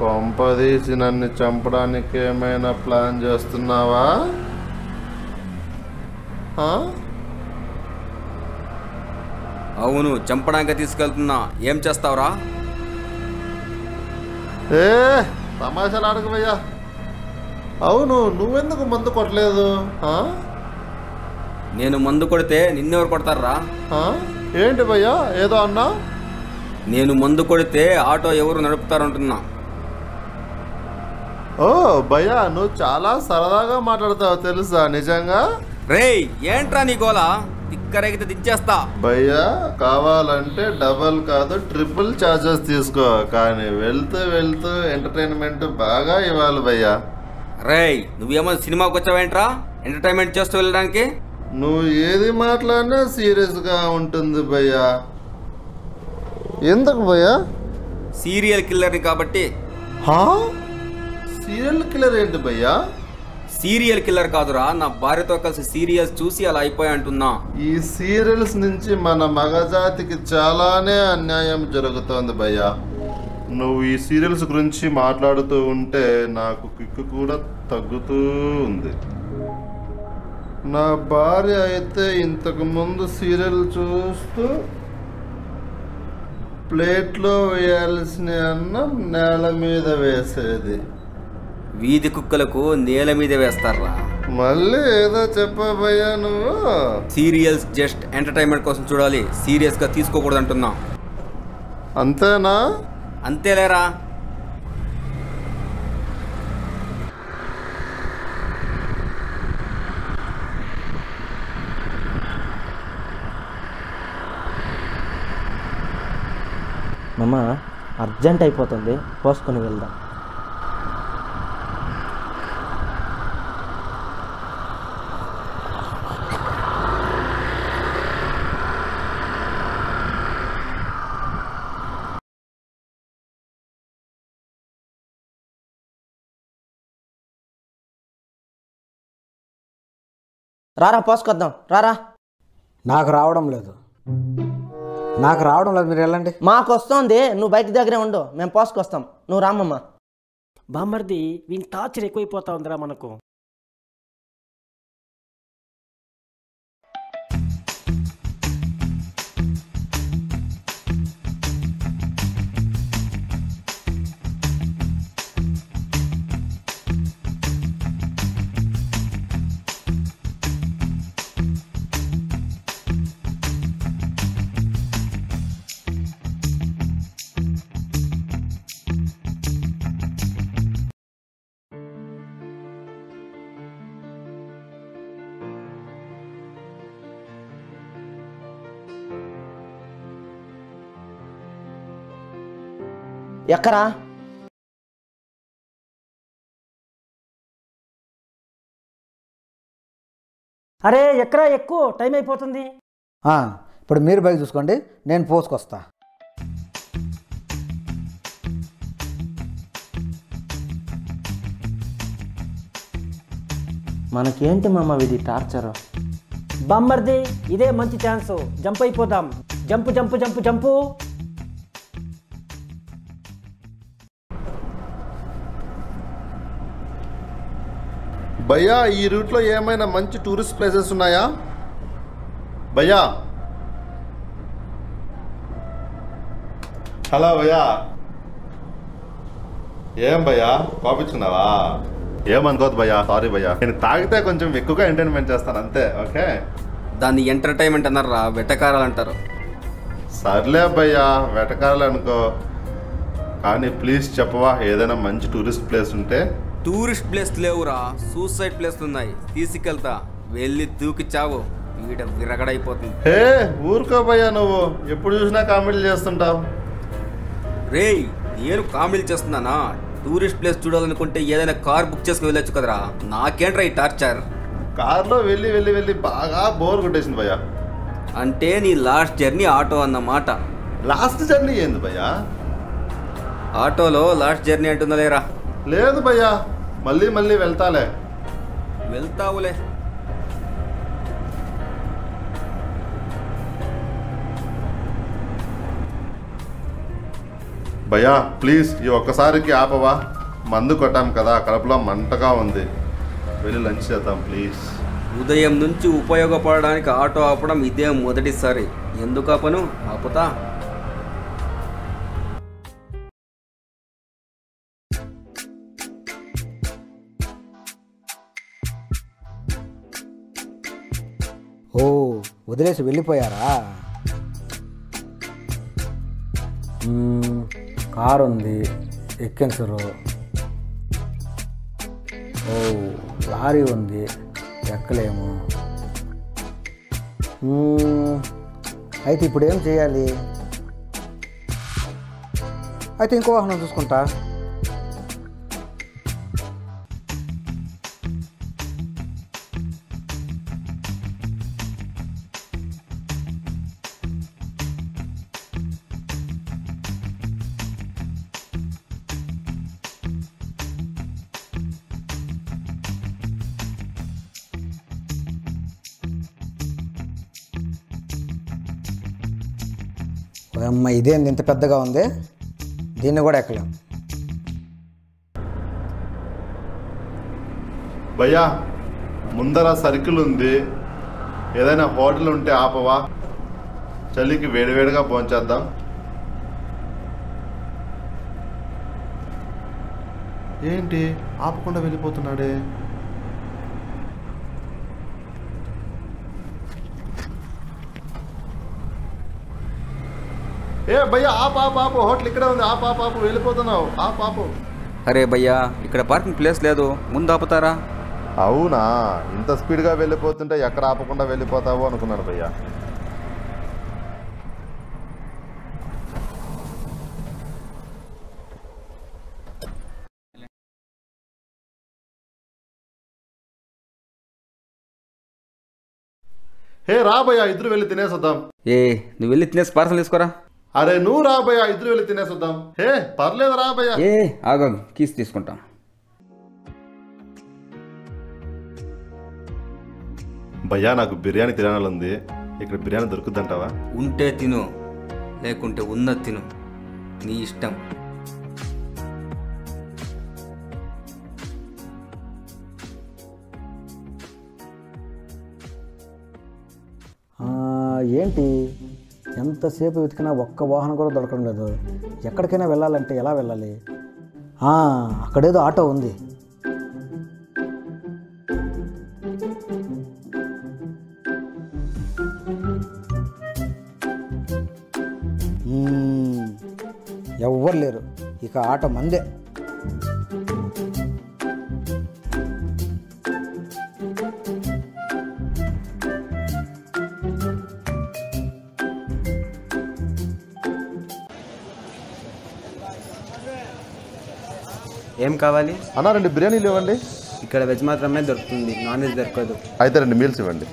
కొంపదీసి నన్ను చంపడానికి ఏమైనా ప్లాన్ చేస్తున్నావా? అవును, చంపడానికి తీసుకెళ్తున్నా. ఏం చేస్తావురా? ఏ తమాషాలు ఆడకు భయ్యా. అవును, నువ్వెందుకు మందు కొట్టలేదు? నేను మందు కొడితే నిన్నెవరు కొడతారా? ఏంటి భయ్యా ఏదో అన్నా? నేను మందు కొడితే ఆటో ఎవరు నడుపుతారంటున్నా. ఓ భయ్యా, నువ్వు చాలా సరదాగా మాట్లాడతావు తెలుసా నిజంగా? రేయ్, ఏంట్రా నీ గోలా? తిక్కరేగితే దించేస్తా. భయ్యా కావాలంటే డబల్ కాదు ట్రిపుల్ ఛార్జెస్ తీసుకో, కానీ వెళ్తూ వెళ్తూ ఎంటర్టైన్మెంట్ బాగా ఇవ్వాలి భయ్యా. రేయ్, నువ్వేమో సినిమాకి వచ్చావేంట్రా ఎంటర్టైన్మెంట్ చేస్తూ వెళ్ళడానికి? నువ్వు ఏది మాట్లాడినా సీరియస్గా ఉంటుంది భయ్యా. ఎందుకు భయ్యా? సీరియల్ కిల్లర్ని కాబట్టి. సీరియల్ కిల్లర్ ఏంటి భయ్యా? సీరియల్ కిల్లర్ కాదురా, నా భార్యతో కలిసి సీరియల్స్ చూసి అలా అయిపోయి అంటున్నా. ఈ సీరియల్స్ నుంచి మన మగజాతికి చాలానే అన్యాయం జరుగుతోంది భయ్యా. నువ్వు ఈ సీరియల్స్ గురించి మాట్లాడుతూ ఉంటే నాకు కిక్కు కూడా తగ్గుతూ ఉంది. నా భార్య అయితే ఇంతకు ముందు సీరియల్ చూస్తూ ప్లేట్లో వేయాల్సిన అన్నం నేల మీద వేసేది. వీధి కుక్కలకు నేల మీద వేస్తారా? మళ్ళీ ఏదో చెప్పబోయా నువ్వు? సీరియల్స్ జస్ట్ ఎంటర్టైన్మెంట్ కోసం చూడాలి, సీరియస్గా తీసుకోకూడదు అంటున్నా. అంతేనా? అంతేలేరా. మామ అర్జెంట్ అయిపోతుంది, పోసుకొని వెళ్దాం. రారా పోసుకొద్దాం, రారా. నాకు రావడం లేదు. మీరు వెళ్ళండి. మాకు వస్తుంది, నువ్వు బైక్ దగ్గరే ఉండు, మేము పోసుకొస్తాం. నువ్వు రామమ్మ. బామ్మర్ది వీని టార్చర్ ఎక్కువైపోతా ఉందిరా మనకు. ఎక్కరా? అరే ఎక్కరా, ఎక్కువ టైం అయిపోతుంది. ఇప్పుడు మీరు బైక్ చూసుకోండి, నేను పోసుకొస్తా. మనకేంటి మామ ఇది టార్చర్? బామ్మర్ది ఇదే మంచి ఛాన్స్, జంప్ అయిపోదాం. Jump jump jump jump. భయ్యా ఈ రూట్లో ఏమైనా మంచి టూరిస్ట్ ప్లేసెస్ ఉన్నాయా భయ్యా? హలో భయ్యా. ఏం భయ్యా కోపించుకున్నావా? ఏమనుకోవద్దు భయ్యా, సారీ భయ్యా. నేను తాగితే కొంచెం ఎక్కువగా ఎంటర్టైన్మెంట్ చేస్తాను అంతే. ఓకే, దాన్ని ఎంటర్టైన్మెంట్ అన్నారా? వెటకారాలు అంటారు. సర్లే భయ్యా, వెటకారాలు అనుకో, కానీ ప్లీజ్ చెప్పవా ఏదైనా మంచి టూరిస్ట్ ప్లేస్ ఉంటే? టూరిస్ట్ ప్లేస్ లేవురా, సూసైడ్ ప్లేస్ ఉన్నాయి, తీసుకెళ్తా. వెళ్ళి దూకి చావు, వీడ విరగడైపోతుంది. హే ఊరుకో భయ్యా, నువ్వు ఎప్పుడు చూసినా కామెడీలు చేస్తుంటావు. రేయ్, నేను కామెడీ చేస్తున్నానా? టూరిస్ట్ ప్లేస్ చూడాలనుకుంటే ఏదైనా కార్ బుక్ చేసుకుని వెళ్ళొచ్చు కదరా, నాకేంట్రా ఈ టార్చర్? కార్లో వెళ్ళి వెళ్ళి వెళ్ళి బాగా బోర్ కొట్టేసింది భయ్యా. అంటే నీ లాస్ట్ జర్నీ ఆటో అన్నమాట. లాస్ట్ జర్నీ ఏంది భయ్యా? ఆటోలో లాస్ట్ జర్నీ అంటుందలేరా. లేదు భయ్యా, మళ్ళీ మళ్ళీ వెళ్తాలే. వెళ్తావులే. భయ్యా ప్లీజ్ ఈ ఒక్కసారికి ఆపవా? మందు కొట్టాం కదా, కడుపులో మంటగా ఉంది. వెళ్ళి లంచ్ చేద్దాం ప్లీజ్. ఉదయం నుంచి ఉపయోగపడడానికి ఆటో ఆపడం ఇదే మొదటిసారి. ఎందుకు ఆపను? ఆపుతా. ఓ వదిలేసి వెళ్ళిపోయారా? కారు ఉంది, ఎక్కించరు. ఓ లారీ ఉంది, ఎక్కలేము. అయితే ఇప్పుడు ఏం చేయాలి? అయితే ఇంకో వాహనం చూసుకుంటా. అమ్మ ఇదేంది ఇంత పెద్దగా ఉంది, దీన్ని కూడా ఎక్కలేం. భయ్యా ముందర సర్కిల్ ఉంది, ఏదైనా హోటల్ ఉంటే ఆపవా? చలికి వేడివేడిగా భోంచేద్దాం. ఏంటి ఆపకుండా వెళ్ళిపోతున్నాడే? ఏ భయ్యా ఆపు, హోటల్ ఇక్కడే ఉంది, ఆపు వెళ్ళిపోతున్నావు, ఆపు. అరే భయ్యా, ఇక్కడ పార్కింగ్ ప్లేస్ లేదు, ముందు ఆపుతారా? అవునా, ఇంత స్పీడ్గా వెళ్ళిపోతుంటే ఎక్కడ ఆపకుండా వెళ్ళిపోతావో అనుకున్నాను భయ్యా. హే రా భయ్యా, ఇద్దరు వెళ్ళి తినేసొద్దాం. నువ్వు వెళ్ళి తినేసి పార్సల్ తీసుకోరా. అరే నువ్వు రా భయ్యా, ఇద్దరు వెళ్ళి తినేసొద్దాం. హే పర్లేదు రా భయ్యా. ఆగు, కీస్ తీసుకుంటాం. భయ్యా నాకు బిర్యానీ తినాలంది, ఇక్కడ బిర్యానీ దొరుకుద్దంటావా? ఉంటే తిను, లేకుంటే ఉన్నది తిను, నీ ఇష్టం. ఏంటి ఎంతసేపు వెతికినా ఒక్క వాహనం కూడా దొరకడం లేదు. ఎక్కడికైనా వెళ్ళాలంటే ఎలా వెళ్ళాలి? అక్కడేదో ఆటో ఉంది. ఎవ్వరు లేరు, ఇక ఆటో మందే. ఏం కావాలి అన్న? 2 బిర్యానీలు ఇవ్వండి. ఇక్కడ వెజ్ మాత్రమే దొరుకుతుంది, నాన్ వెజ్ దొరకదు. అయితే 2 మీల్స్ ఇవ్వండి.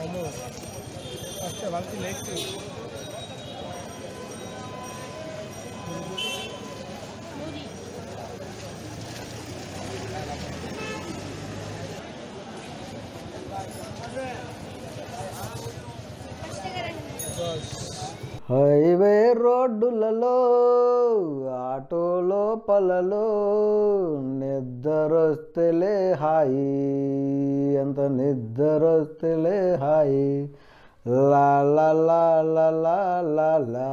హైవే రోడ్డులలో ఆటోలో పలలో నిద్రొస్తేలే హాయి, అంత నిద్రొస్తేలే హాయి, లా లా లా లా లా లా లా.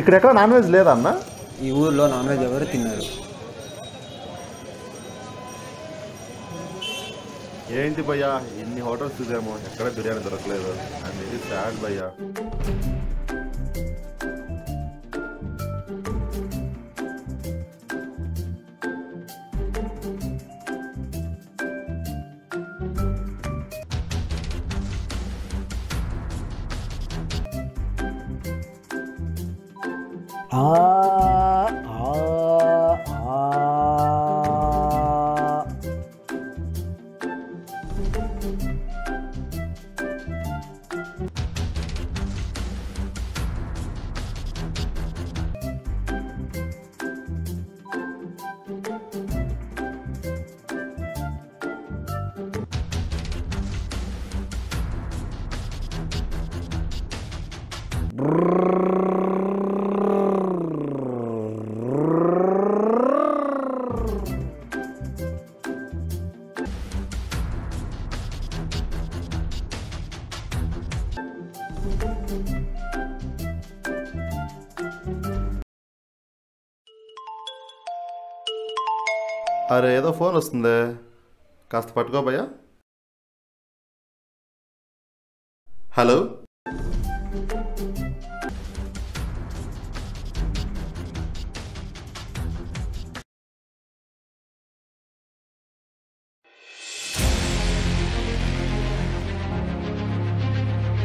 ఇక్కడ ఎక్కడ నాన్ వెజ్ లేదా అన్న? ఈ ఊర్లో నాన్ వెజ్ ఎవరు తిన్నారు? ఏంటి భయ్యా, ఇన్ని హోటల్స్ చూసాము, ఎక్కడ బిర్యానీ దొరకలేదు. అండ్ వెరీ సాడ్ భయ్యా. అరే ఏదో ఫోన్ వస్తుంది, కాస్త పట్టుకో భయ్యా. హలో,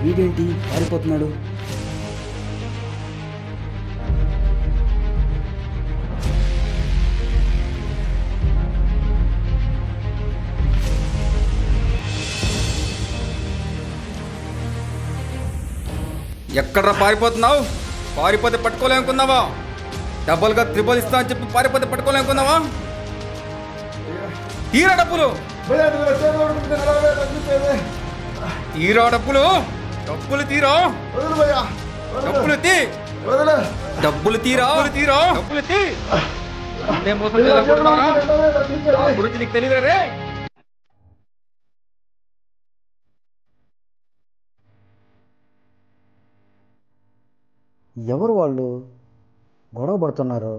వీడేంటి పారిపోతున్నాడు? ఎక్కడ్రా పారిపోతున్నావు? పారిపోతే పట్టుకోలేనుకున్నావా? డబ్బులుగా త్రిబుల్ ఇస్తా అని చెప్పి పారిపోతే పట్టుకోలేనుకున్నావా? తీరా డబ్బులు, తీరా డబ్బులు, డబ్బులు తీరా, డబ్బులు తీ, డబ్బులు తీరా, తీరా డబ్బులు తీ. గురించి నీకు తెలియదు రే. ఎవరు వాళ్ళు గొడవ పడుతున్నారు?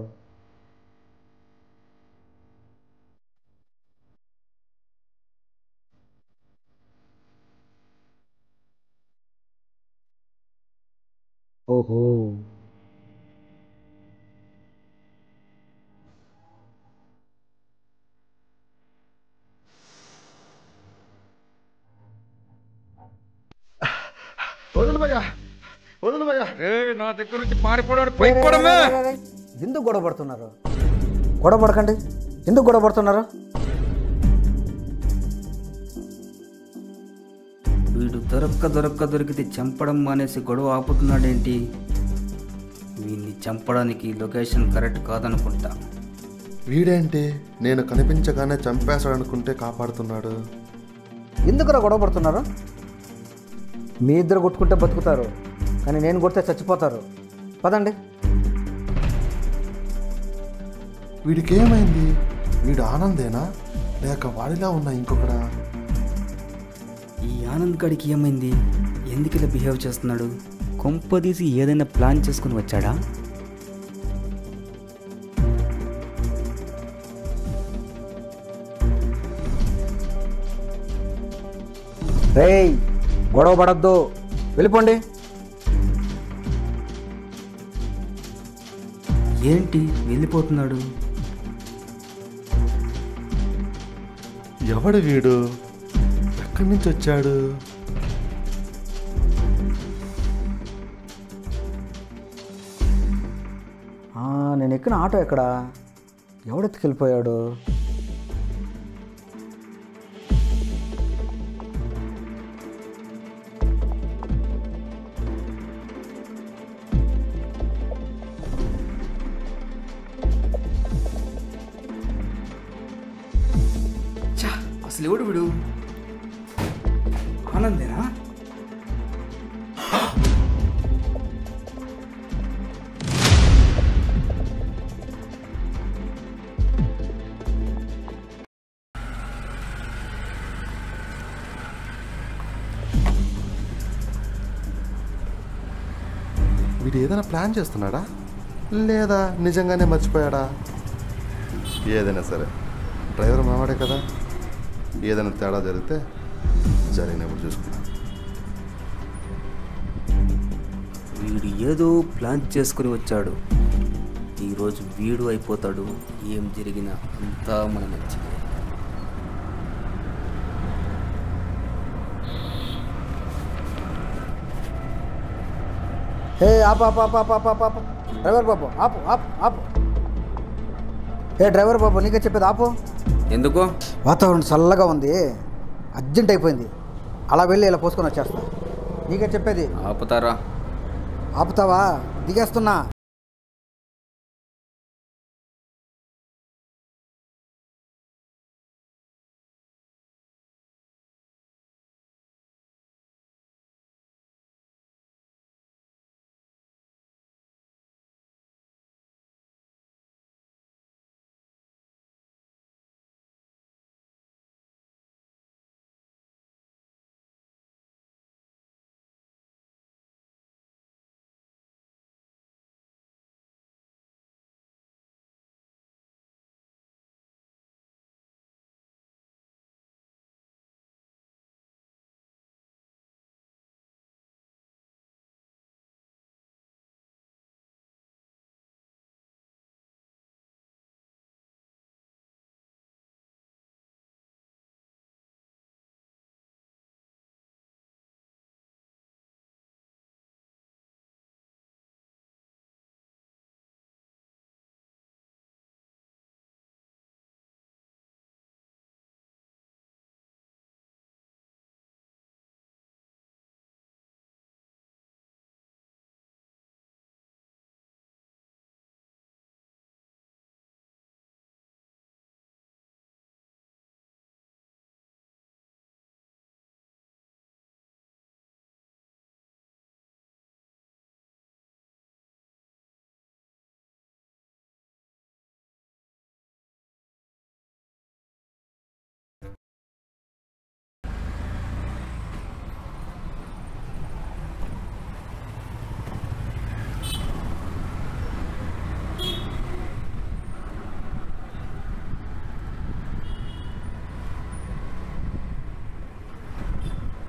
ఓహో, వదులు భయ్యా, వదులు భయ్యా. నా దగ్గర నుంచి పారిపోవడానికి పైపోవడమే. ఎందుకు గొడవ పడుతున్నారు? గొడవ పడకండి. ఎందుకు గొడవ పడుతున్నారు? వీడు దొరికితే చంపడం మానేసి గొడవ ఆపుతున్నాడేంటి? వీడిని చంపడానికి లొకేషన్ కరెక్ట్ కాదనుకుంటా. వీడేంటి నేను కనిపించగానే చంపేశాడనుకుంటే కాపాడుతున్నాడు? ఎందుకురా గొడవ పడుతున్నారు? మీ ఇద్దరు కొట్టుకుంటే బతుకుతారు, కానీ నేను కొడితే చచ్చిపోతారు. పదండి. వీడికి ఏమైంది? వీడు ఆనందేనా లేక వాడిలా ఉన్నా ఇంకొకడా? ఈ ఆనంద్ గడికి ఏమైంది? ఎందుకు ఇలా బిహేవ్ చేస్తున్నాడు? కొంపదీసి ఏదైనా ప్లాన్ చేసుకుని వచ్చాడా? రేయ్, గొడవ పడద్దు, వెళ్ళిపోండి. ఏంటి వెళ్ళిపోతున్నాడు? ఎవడు వీడు? ఎక్కడి నుంచి వచ్చాడు? నేను ఎక్కిన ఆటో ఎక్కడా? ఎవడెత్తుకెళ్ళిపోయాడు? అసలు ఎవడు వీడు? ఆనందేనా? వీడు ఏదైనా ప్లాన్ చేస్తున్నాడా లేదా నిజంగానే మర్చిపోయాడా? ఏదైనా సరే డ్రైవర్ మావాడే కదా, ఏదైనా తేడా జరిగితే జరిగినప్పుడు చూసుకున్నా. వీడు ఏదో ప్లాన్ చేసుకుని వచ్చాడు. ఈరోజు వీడు అయిపోతాడు. ఏం జరిగినా అంతా మన మంచిదే. హే ఆపు ఆపు ఆపు ఆపు ఆపు ఆపు డ్రైవర్ బాబు, ఆపు ఆపు ఆపు. హే డ్రైవర్ బాబు, నీకే చెప్పేది ఆపు. ఎందుకు? వాతావరణం చల్లగా ఉంది, అర్జెంట్ అయిపోయింది. అలా వెళ్ళి ఇలా పోసుకొని వచ్చేస్తా. నీకే చెప్పేది. ఆపుతారా? ఆపుతావా? దిగేస్తున్నా.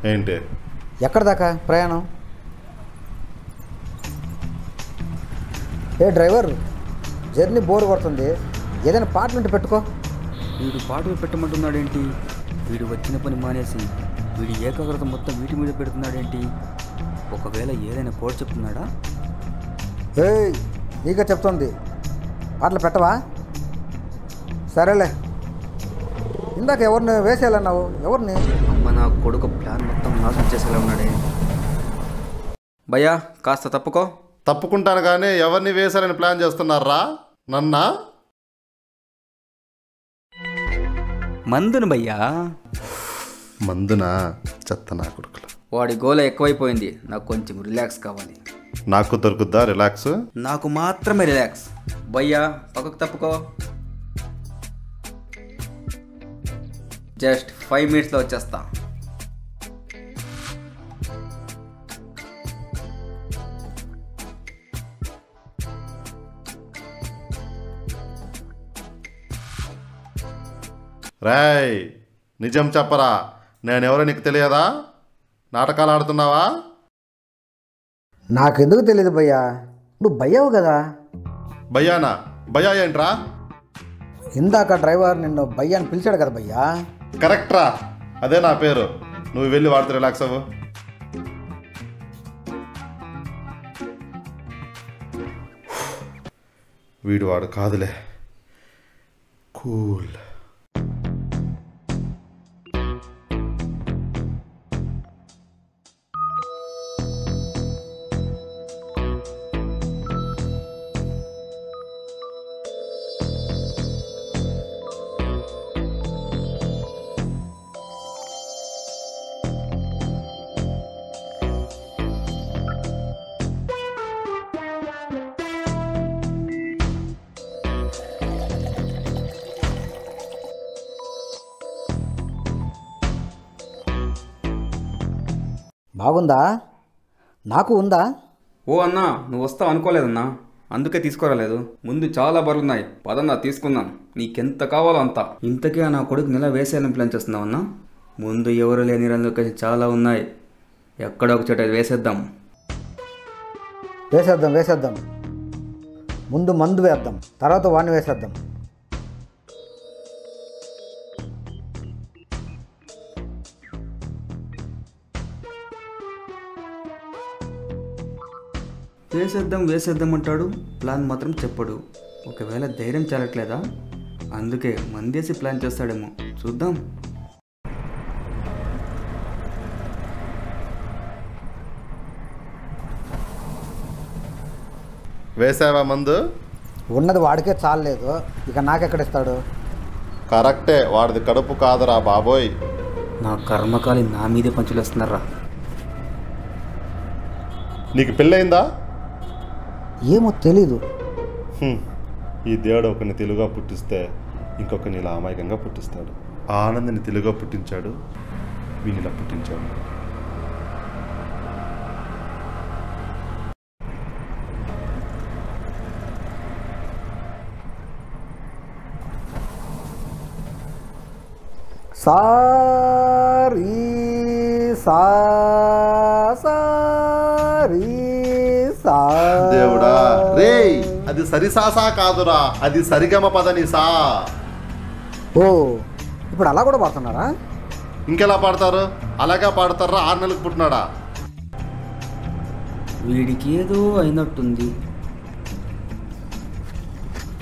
ఏంటి? ఎక్కడ దాకా ప్రయాణం? ఏ డ్రైవర్, జర్నీ బోర్ కొడుతుంది, ఏదైనా పాటలుంటే పెట్టుకో. వీడు పాటలు పెట్టమంటున్నాడేంటి? వీడు వచ్చిన పని మానేసి వీడి ఏకాగ్రత మొత్తం వీటి మీద పెడుతున్నాడేంటి? ఒకవేళ ఏదైనా కోడ్ చెప్తున్నాడా? ఏయ్, నీకే చెప్తుంది, పాటలు పెట్టవా? సరేలే, ఇందాక ఎవరిని వేసేయాలన్నావు, ఎవరిని? అమ్మ నా కొడుకు ప్లాన్ మొత్తం నాశనం చేసేలా ఉన్నాడే. భయ్యా కాస్త తప్పుకో. తప్పుకుంటాను కానీ ఎవరిని వేశారని ప్లాన్ చేస్తున్నారా? నన్నా? మందును భయ్యా. మందునా? చెత్త నా కొడుకులు. వాడి గోల ఎక్కువైపోయింది, నాకు కొంచెం రిలాక్స్ కావాలి. నాకు దొరుకుద్దా రిలాక్స్? నాకు మాత్రమే రిలాక్స్. భయ్యా పక్కకు తప్పుకో. జస్ట్ 5 minutesలో వచ్చేస్తా. రాయ్, నిజం చెప్పరా, నేనెవరో నీకు తెలియదా? నాటకాలు ఆడుతున్నావా? నాకెందుకు తెలియదు భయ్యా, నువ్వు భయ్యావు కదా. భయ్యానా? భయ్యా ఏంట్రా? ఇందాక డ్రైవర్ నిన్ను భయ్యా అని పిలిచాడు కదా భయ్యా. కరెక్ట్రా, అదే నా పేరు. నువ్వు వెళ్ళి వాడితే రిలాక్స్ అవ్వు. వీడు వాడు కాదులే, కూల్. బాగుందా? నాకు ఉందా? ఓ అన్నా, నువ్వు వస్తావు అనుకోలేదన్నా, అందుకే తీసుకురాలేదు. ముందు చాలా బరువున్నాయి, పదన్నా తీసుకుందాం, నీకెంత కావాలో అంత. ఇంతకే నా కొడుకు నెల వేసేయాలని ప్లాన్ చేస్తున్నావు అన్నా? ముందు ఎవరు లేని లొకేషన్ చాలా ఉన్నాయి, ఎక్కడో ఒక చోట వేసేద్దాం. వేసేద్దాం వేసేద్దాం, ముందు మందు వేద్దాం, తర్వాత వాడిని వేసేద్దాం. వేసేద్దాం వేసేద్దాం అంటాడు, ప్లాన్ మాత్రం చెప్పడు. ఒకవేళ ధైర్యం చాలట్లేదా? అందుకే మందేసి ప్లాన్ చేస్తాడేమో, చూద్దాం. వేసావా మందు? ఉన్నది వాడికే చాలలేదు, ఇక నాకెక్కడిస్తాడు? కరెక్టే, వాడిది కడుపు కాదురా బాబోయ్. నా కర్మకాలి నా మీదే పంచులేస్తున్నారా. నీకు పెళ్ళయిందా? ఏమో తెలీదు. ఈ దేవుడు ఒకరిని తెలుగుగా పుట్టిస్తే ఇంకొకరిని ఇలా అమాయకంగా పుట్టిస్తాడు. ఆనందని తెలుగుగా పుట్టించాడు, వీనిలా పుట్టించాడు. సారీ సారీ సా. దేవుడా రే, అది సరిసాసా కాదురా, అది సరిగమ పదని సా. ఓ, ఇప్పుడు అలా కూడా పాడుతున్నారా? ఇంకెలా పాడతారు? అలాగే పాడతారా? 6 నెలలకు పుట్టినాడా? వీడికి ఏదో అయినట్టుంది.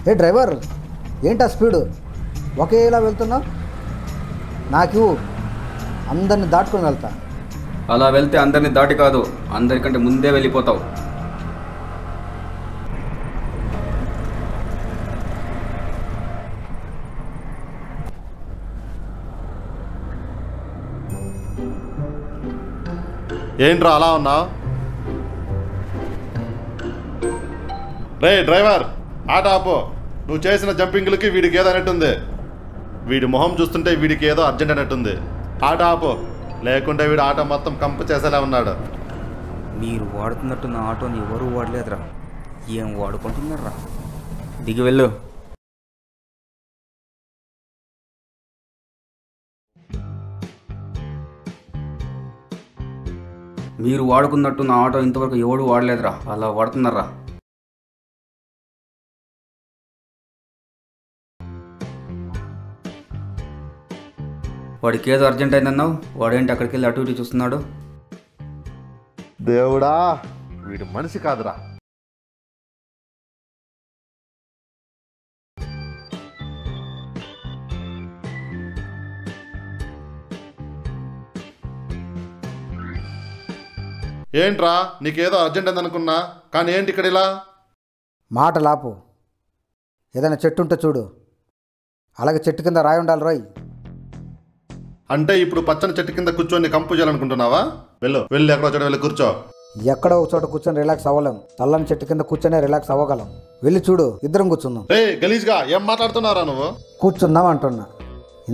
ఏ డ్రైవర్, ఏంటా స్పీడు? ఒకేలా వెళ్తున్నావు? నాకు అందరిని దాటుకొని వెళ్తా. అలా వెళ్తే అందరిని దాటి కాదు, అందరికంటే ముందే వెళ్ళిపోతావు. ఏంట్రా అలా ఉన్నావు? రే డ్రైవర్, ఆట ఆపు. నువ్వు చేసిన జంపింగ్లకి వీడికి ఏదో అన్నట్టుంది. వీడి మొహం చూస్తుంటే వీడికి ఏదో అర్జెంట్ అన్నట్టుంది. ఆట ఆపు, లేకుంటే వీడు ఆట మొత్తం కంప చేసేలా ఉన్నాడు. మీరు వాడుతున్నట్టు నా ఆటోని ఎవరు వాడలేదురా, ఏం వాడుకుంటున్నారా? దిగి వెళ్ళు. మీరు వాడుకున్నట్టు నా ఆటో ఇంతవరకు ఎవడు వాడలేదురా, అలా వాడుతున్నారా? వాడికి ఏదో అర్జెంట్ అయిందన్నావు, వాడేంటి అక్కడికి వెళ్ళి అటు ఇటు చూస్తున్నాడు? దేవుడా, వీడు మనిషి కాదురా. ఏంట్రా, నీకేదో అర్జెంట్ అయిందనుకున్నా, కానీ ఏంటి ఇక్కడ ఇలా? మాటలాపు. ఏదైనా చెట్టు ఉంటే చూడు. అలాగే చెట్టు కింద రాయి ఉండాలి రోయ్. అంటే ఇప్పుడు పచ్చని చెట్టు కింద కూర్చొని కంపు చేయాలనుకుంటున్నావా? వెళ్ళి ఎక్కడో చోట వెళ్ళి కూర్చో. ఎక్కడో ఒక చోట కూర్చొని రిలాక్స్ అవ్వలేం. తల్లని చెట్టు కింద కూర్చొని రిలాక్స్ అవ్వగలం. వెళ్ళి చూడు, ఇద్దరం కూర్చుందాం. గలీజ్గా ఏం మాట్లాడుతున్నారా నువ్వు? కూర్చుందాం అంటున్నా.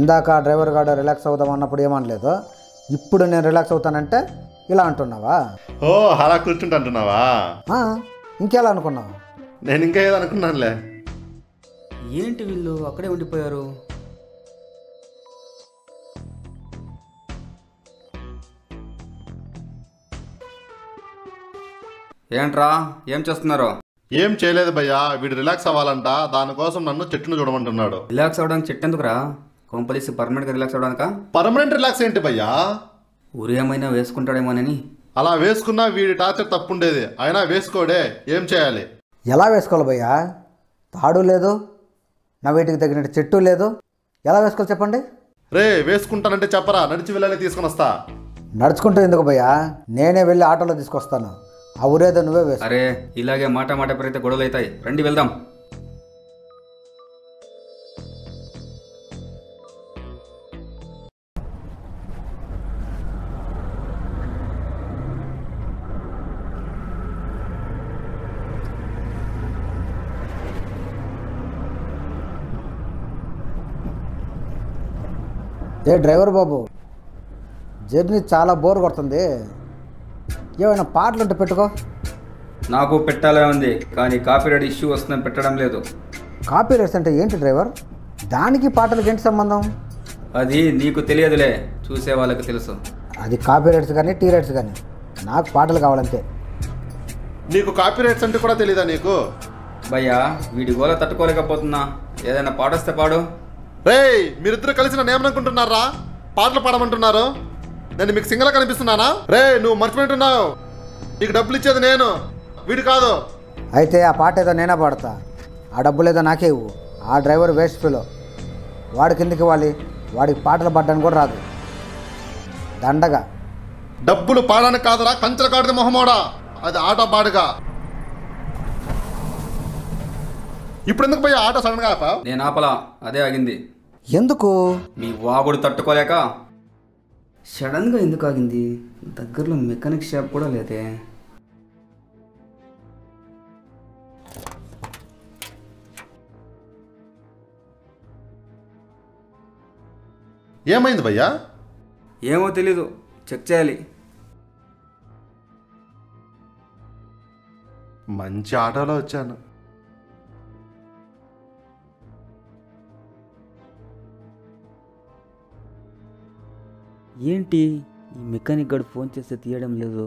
ఇందాక డ్రైవర్ గారు రిలాక్స్ అవుదాం అన్నప్పుడు ఏమనలేదు. ఇప్పుడు నేను రిలాక్స్ అవుతానంటే ఇలా అంటున్నావా? ఓ, అలా కూర్చుంటా అంటున్నావా? ఇంకెలా అనుకున్నావా? నేను ఇంకా ఏదో అనుకున్నానులే. ఏంటి వీళ్ళు అక్కడే ఉండిపోయారు? ఏంట్రా, ఏం చేస్తున్నారు? ఏం చేయలేదు భయ్యా, వీడు రిలాక్స్ అవ్వాలంట. దానికోసం నన్ను చెట్టును చూడమంటున్నాడు. రిలాక్స్ అవ్వడానికి చెట్టు ఎందుకురా? కొంపదీసి పర్మనెంట్గా రిలాక్స్ అవ్వడానికా? పర్మనెంట్ రిలాక్స్ ఏంటి భయ్యా? ఊరేమైనా వేసుకుంటాడేమోనని. అలా వేసుకున్నా వీడి టార్చర్ తప్పుండేది. అయినా వేసుకోడే, ఏం చేయాలి? ఎలా వేసుకోవాలి భయ్యా? తాడు లేదు, నా వీటికి తగినట్టు చెట్టు లేదు. ఎలా వేసుకోవాలి చెప్పండి? వేసుకుంటానంటే చెప్పరా, నడిచి వెళ్ళాలి, తీసుకుని వస్తా. నడుచుకుంటూ ఎందుకు భయ్యా? నేనే వెళ్ళి ఆటోలో తీసుకొస్తాను. ఆ ఊరేదో నువ్వే వేసు. అరే, ఇలాగే మాట పెరిగితే గొడవలు అవుతాయి. రండి వెళ్దాం. డ్రైవర్ బాబు, జర్నీ చాలా బోర్ కొడుతుంది. ఏమైనా పాటలు ఉంటే పెట్టుకో. నాకు పెట్టాలే ఉంది, కానీ కాపీరైట్ ఇష్యూ వస్తుందని పెట్టడం లేదు. కాపీరైట్స్ అంటే ఏంటి డ్రైవర్? దానికి పాటలకి ఏంటి సంబంధం? అది నీకు తెలియదులే, చూసే వాళ్ళకి తెలుసు. అది కాపీరైట్స్ కానీ టీ రైట్స్ కానీ, నాకు పాటలు కావాలంతే. నీకు కాపీరైట్స్ అంటే కూడా తెలీదా నీకు? భయ్యా, వీడి గోల తట్టుకోలేకపోతున్నా. ఏదైనా పాడొస్తే పాడు. మీరిద్దరు కలిసి నన్ను ఏమనుకుంటున్నారా? పాటలు పాడమంటున్నారు. నేను మీకు సింగలా కనిపిస్తున్నానా? నువ్వు మర్చిపోయింటున్నావు. నీకు డబ్బులు ఇచ్చేది నేను, వీడు కాదు. అయితే ఆ పాట ఏదో నేనే పాడతా, ఆ డబ్బులు ఏదో నాకే ఇవ్వు. ఆ డ్రైవర్ వేస్ట్ ఫీలో, వాడి కిందకి ఇవ్వాలి. వాడికి పాటలు పాడడానికి కూడా రాదు. దండగా. డబ్బులు పాడడానికి కాదురా, కంచెల కాడిది మొహమోడా. అది ఆట పాడుగా. ఇప్పుడు ఎందుకు పోయి ఆట సడన్గా ఆపా? నేను ఆపలా, అదే ఆగింది. ఎందుకు? మీ వాగుడు తట్టుకోలేక. సడన్గా ఎందుకు ఆగింది? దగ్గరలో మెకానిక్ షాప్ కూడా లేదే. ఏమైంది భయ్యా? ఏమో తెలీదు, చెక్ చేయాలి. మంచి ఆటోలో వచ్చాను. ఏంటి ఈ మెకానిక్ గడు ఫోన్ చేస్తే తీయడం లేదు?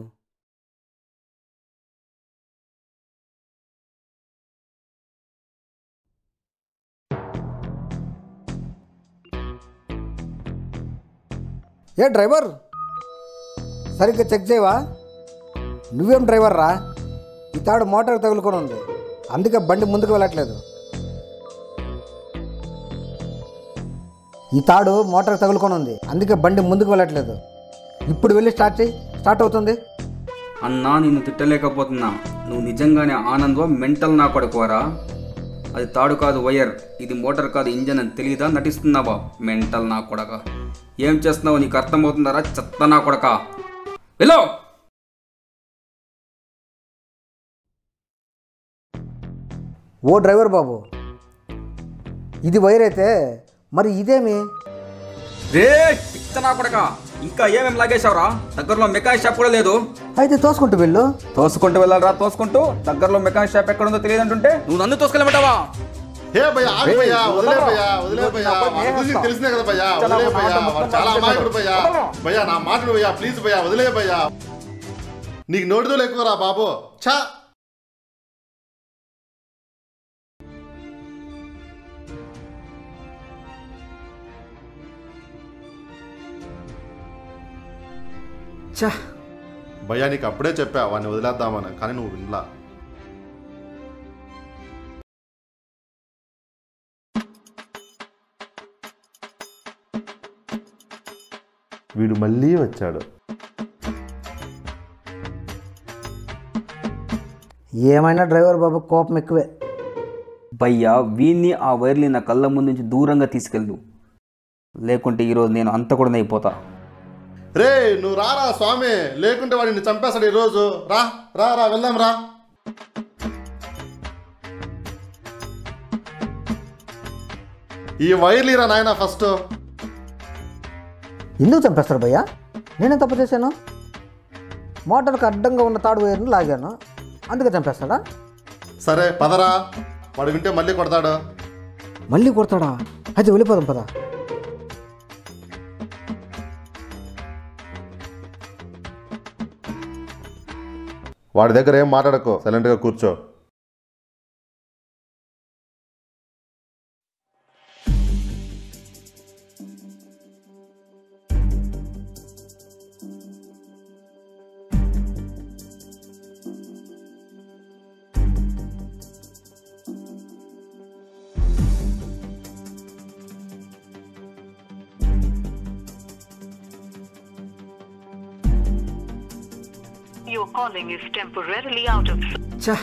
డ్రైవర్, సరిగ్గా చెక్ చేయవా? నువ్వేం డ్రైవర్ రా? ఈ తాడు మోటార్ తగులుకొని ఉంది, అందుకే బండి ముందుకు వెళ్ళట్లేదు. ఈ తాడు మోటార్ తగులుకొని ఉంది, అందుకే బండి ముందుకు వెళ్ళట్లేదు. ఇప్పుడు వెళ్ళి స్టార్ట్ చేయి, స్టార్ట్ అవుతుంది. అన్నా, నిన్ను తిట్టలేకపోతున్నా. నువ్వు నిజంగానే ఆనంద్ మెంటల్ నా కొడుకోరా? అది తాడు కాదు వైర్, ఇది మోటార్ కాదు ఇంజన్ అని తెలియదా? నటిస్తున్నావా మెంటల్ నా కొడక? ఏం చేస్తున్నావు నీకు అర్థమవుతుందారా చెత్త నా కొడక? వెళ్ళు. ఓ డ్రైవర్ బాబు, ఇది వైర్ అయితే మరి ఇదేమి? రే పిచ్చ నా కొడక, ఇంకా ఏమేమి లాగేశావురా? దగ్గరలో మెకానిక్ షాప్ కూడా లేదు. అయితే తోసుకుంటూ వెళ్ళు. తోసుకుంటూ వెళ్ళాలరా? తోసుకుంటూ దగ్గరలో మెకానిక్ షాప్ ఎక్కడుందో తెలియదు అంటుంటే నువ్వు నన్ను తోసుకెళ్ళమంటావా? తెలిసినే కదా భయ్యా, వదిలే భయ్యా. చాలా అమాయకుడు భయ్యా. భయ్యా నా మాటలు భయ్యా, ప్లీజ్ భయ్యా, వదిలే భయ్యా. నీకు నోటిదోలు ఎక్కువరా బాబు. ఛా చా భయ్యా నీకు అప్పుడే చెప్పా వాడిని వదిలేద్దామని, కానీ నువ్వు వినలా. వీడు మళ్ళీ వచ్చాడు. ఏమైనా డ్రైవర్ బాబు కోపం ఎక్కువే. భయ్యా వీన్ని ఆ వైర్ని నా కళ్ళ ముందు నుంచి దూరంగా తీసుకెళ్ళు, లేకుంటే ఈరోజు నేను అంత కూడా అయిపోతా. రే నువ్వు రారా స్వామి, లేకుంటే వాడిని చంపేస్తాడు ఈరోజు. రా రా రా వెళ్దాం రా. ఈ వైర్లు రా నాయన ఫస్ట్. ఎందుకు చంపేస్తారు భయ్యా? నేనేం తప్పు చేశాను? మోటార్కి అడ్డంగా ఉన్న తాడు వైర్ను లాగాను, అందుకే చంపేస్తాడా? సరే పదరా, వాడు వింటే మళ్ళీ కొడతాడు. మళ్ళీ కొడతాడా? అయితే వెళ్ళిపోదాం పద. వాడి దగ్గర ఏం మాట్లాడకు, సైలెంట్గా కూర్చో. Your calling is temporarily out of service. చా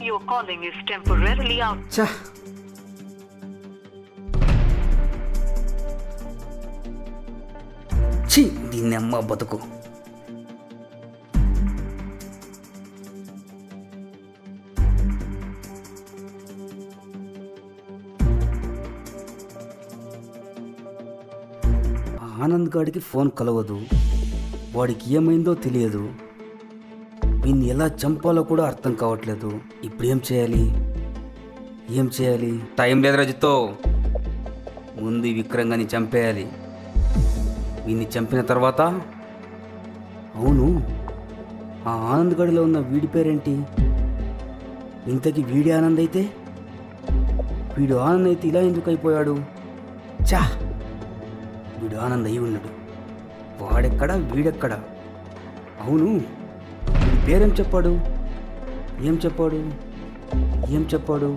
Your calling is temporarily out. చా ఛీ దీన్ని అమ్మ బతుకు. ఆనంద్ గాడికి ఫోన్ కలవదు, వాడికి ఏమైందో తెలియదు, వీన్ని ఎలా చంపాలో కూడా అర్థం కావట్లేదు. ఇప్పుడు ఏం చేయాలి? ఏం చేయాలి? టైం లేదు రజితో, ముందు ఈ విక్రంగాని చంపేయాలి. వీన్ని చంపిన తర్వాత, అవును ఆ ఆనంద్ గడిలో ఉన్న వీడి పేరేంటి? ఇంతకీ వీడి ఆనంద్ అయితే, వీడు ఆనంద్ అయితే ఇలా ఎందుకు అయిపోయాడు? చా వీడు ఆనంద్ అయి ఉన్నాడు. వాడెక్కడా వీడెక్కడా? అవును వీడి పేరేం చెప్పాడు? ఏం చెప్పాడు? ఏం చెప్పాడు?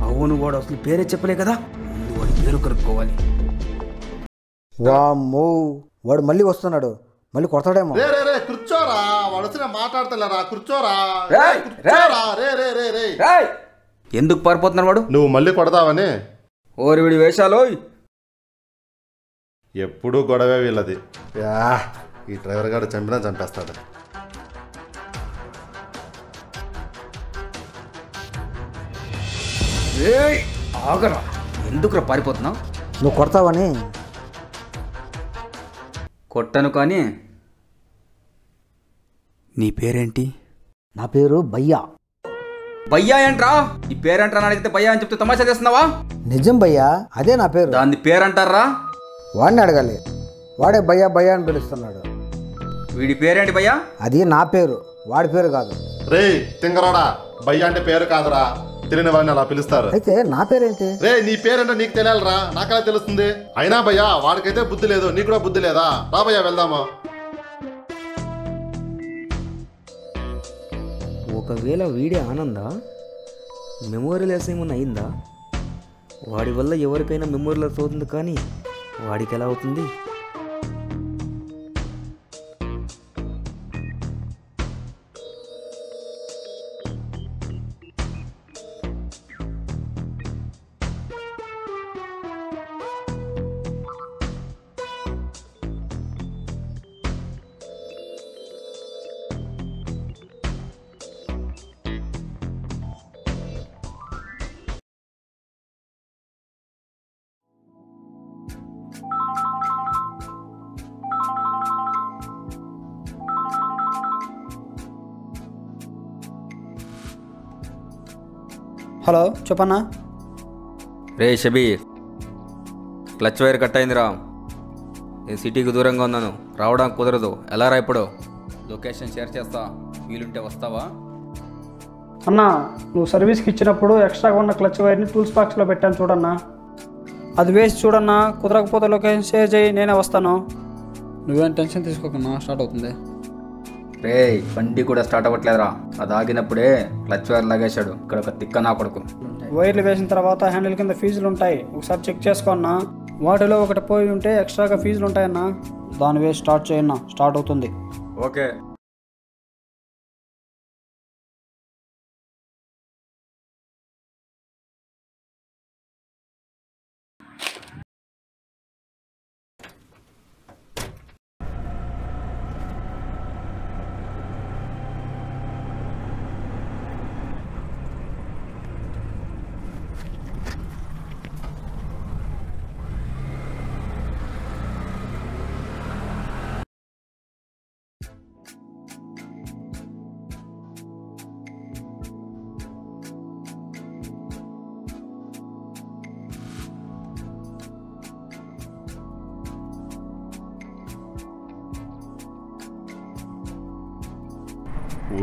అవును వాడు అసలు పేరే చెప్పలే కదా, ముందు వాడి పేరు కనుక్కోవాలి. వామ్మో, వాడు మళ్ళీ వస్తున్నాడు, మళ్ళీ కొడతాడేమో. రే రే రే కూర్చోరా, వాడు వచ్చి మాట్లాడతలేరా, కూర్చోరా. కూర్చోరా. రే రే రే రే ఎందుకు పారిపోతున్నాడు వాడు? నువ్వు మళ్ళీ కొడతావని. ఓరి వీడి వేషాలు. ఎప్పుడూ గొడవే వీళ్ళది. ఈ డ్రైవర్ గారు చంపినా చంపేస్తాడు. ఆగరా, ఎందుకురా పారిపోతున్నావు? నువ్వు కొడతావని. కొట్టను కానీ నీ పేరేంటి? నా పేరు భయ్యా. భయ్యా ఏంట్రా? ఈ పేరంటారా అని అడిగితే భయ్యా అని చెప్తే తమాషా చేస్తున్నావా? నిజం భయ్యా, అదే నా పేరు. దాన్ని పేరంటారా? వాడిని అడగాలి, వాడే భయ్యా భయ్యా అని పిలుస్తున్నాడు. వీడి పేరేంటి భయ్యా? అది నా పేరు, వాడి పేరు కాదు. రే తింగరోడా, భయ్యా అంటే పేరు కాదురా, తెలియని వాడిని అలా పిలుస్తారు. అయితే నా పేరేంటి? రే నీ పేరేంటో నీకు తెలియాలరా, నాకలా తెలుస్తుంది. అయినా భయ్యా వాడికైతే బుద్ధి లేదు, నీకు కూడా బుద్ధి లేదా? రా భయ్యా వెళ్దామా. ఒకవేళ వీడే ఆనందా? మెమోరీ లెస్ ఏమన్నా అయిందా? వాడి వల్ల ఎవరికైనా మెమోరీ లెస్ అవుతుంది, కానీ వాడికి ఎలా అవుతుంది? హలో చెప్పన్నా. రే షబీర్, క్లచ్ వైర్ కట్ అయిందిరా. నేను సిటీకి దూరంగా ఉన్నాను, రావడానికి కుదరదు. ఎలా రా ఇప్పుడు? లొకేషన్ షేర్ చేస్తా, వీలుంటే వస్తావా? అన్నా, నువ్వు సర్వీస్కి ఇచ్చినప్పుడు ఎక్స్ట్రాగా ఉన్న క్లచ్ వైర్ని టూల్స్ బాక్స్లో పెట్టాను చూడన్నా. అది వేసి చూడన్నా, కుదరకపోతే లొకేషన్ షేర్ చేయి, నేనే వస్తాను. నువ్వేం టెన్షన్ తీసుకోకన్నా, స్టార్ట్ అవుతుంది. రే, బండి కూడా స్టార్ట్ అవ్వట్లేదురా. అది ఆగినప్పుడే క్లచ్ వైర్ లాగేశాడు. ఇక్కడ ఒక తిక్క నా కొడుకు. వైర్లు వేసిన తర్వాత హ్యాండిల్ కింద ఫీజులు ఉంటాయి, ఒకసారి చెక్ చేసుకోన్నా. వాటిలో ఒకటి పోయి ఉంటే ఎక్స్ట్రాగా ఫీజులు ఉంటాయన్నా. దాని వేసి స్టార్ట్ చేయన్నా, స్టార్ట్ అవుతుంది. ఓకే.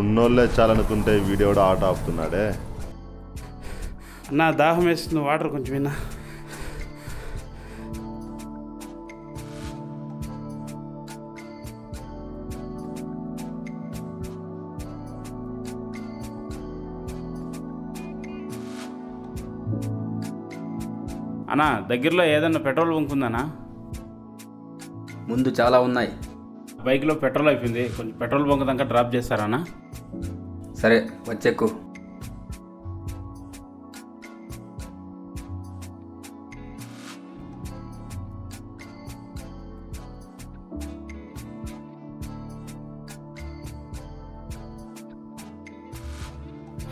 ఉన్నోళ్ళే చాలనుకుంటే వీడియో కూడా ఆట ఆపుతున్నాడే. అన్నా, దాహం వేస్తుంది, వాటర్ కొంచెం విన్నా. అన్నా, దగ్గరలో ఏదన్నా పెట్రోల్ బంక్ ఉందన్నా? ముందు చాలా ఉన్నాయి. బైక్లో పెట్రోల్ అయిపోయింది, కొంచెం పెట్రోల్ బంక్ దాకా డ్రాప్ చేస్తారా? సరే, వచ్చెక్కు.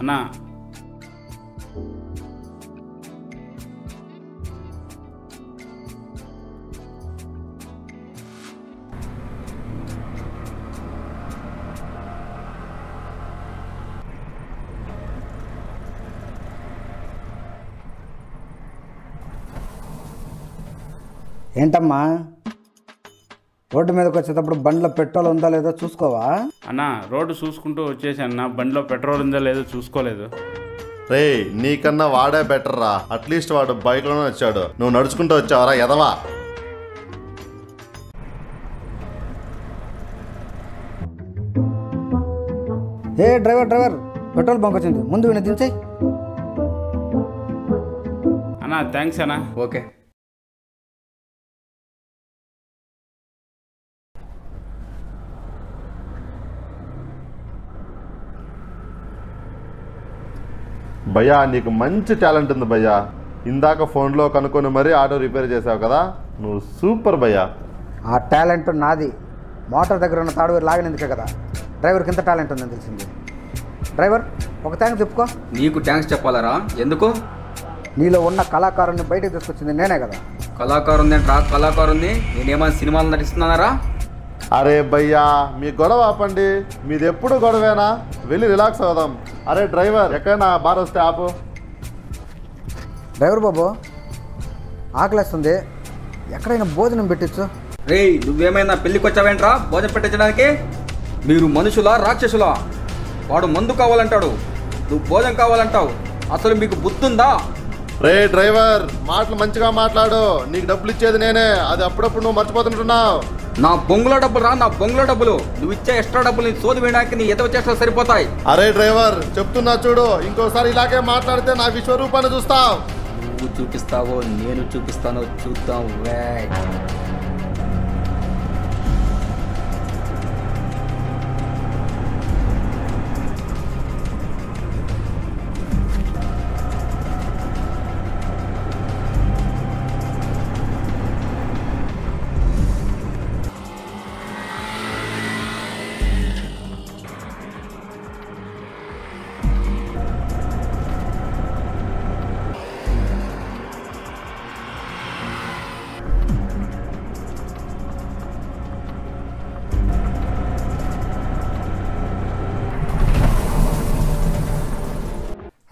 అన్నా, ఏంటమ్మా, రోడ్డు మీదకి వచ్చేటప్పుడు బండిలో పెట్రోల్ ఉందా లేదో చూసుకోవా? అన్నా, రోడ్డు చూసుకుంటూ వచ్చేసాను, బండిలో పెట్రోల్ ఉందో లేదో చూసుకోలేదు. రే, నీకన్నా వాడే బెటర్ రా. అట్లీస్ట్ వాడు బైక్లోనే వచ్చాడు, నువ్వు నడుచుకుంటూ వచ్చావరా ఎదవా. ఏ డ్రైవర్, పెట్రోల్ బంక్ వచ్చింది, ముందు విని దించేయి. అన్నా, థ్యాంక్స్ అన్నా. ఓకే. భయ్యా, నీకు మంచి టాలెంట్ ఉంది భయ్యా. ఇందాక ఫోన్లో కనుక్కొని మరీ ఆటో రిపేర్ చేసావు కదా, నువ్వు సూపర్ భయ్యా. ఆ టాలెంట్ నాది. మోటార్ దగ్గర ఉన్న తాడు లాగినందుకే కదా డ్రైవర్కి ఇంత టాలెంట్ ఉందని తెలిసింది. డ్రైవర్, ఒక థ్యాంక్స్ చెప్పుకో. నీకు థ్యాంక్స్ చెప్పాలరా? ఎందుకు? నీలో ఉన్న కళాకారుని బయటకు తీసుకొచ్చింది నేనే కదా. కళాకారుంది ఏంట్రా? కళాకారుంది నేనేమైనా సినిమాలు నటిస్తున్నారా? అరే భయ్యా, మీ గొడవ ఆపండి. మీది ఎప్పుడు గొడవేనా? వెళ్ళి రిలాక్స్ అవుదాం. అరే డ్రైవర్, ఎక్కడైనా బార్ వస్తే ఆపు. డ్రైవర్ బాబు, ఆకలిస్తుంది, ఎక్కడైనా భోజనం పెట్టచ్చు. రే, నువ్వేమైనా పెళ్ళికి వచ్చావేంట్రా భోజనం పెట్టించడానికి? మీరు మనుషులా రాక్షసులా? వాడు మందు కావాలంటాడు, నువ్వు భోజనం కావాలంటావు. అసలు మీకు బుద్ధుందా? రే డ్రైవర్, మాటలు మంచిగా మాట్లాడు. నీకు డబ్బులు ఇచ్చేది నేనే, అది అప్పుడప్పుడు నువ్వు మర్చిపోతుంటున్నావు. నా బొంగులో డబ్బులు రా, నా బొంగులో డబ్బులు. నువ్వు ఇచ్చే ఎక్స్ట్రా డబ్బులు సోది వేయడానికి నీ ఎదవ చేష్టలు సరిపోతాయి. అరే డ్రైవర్, చెప్తున్నా చూడు, ఇంకోసారి ఇలాగే మాట్లాడితే నా విశ్వరూపాన్ని చూస్తావు. నువ్వు చూపిస్తావో నేను చూపిస్తానో చూద్దాం.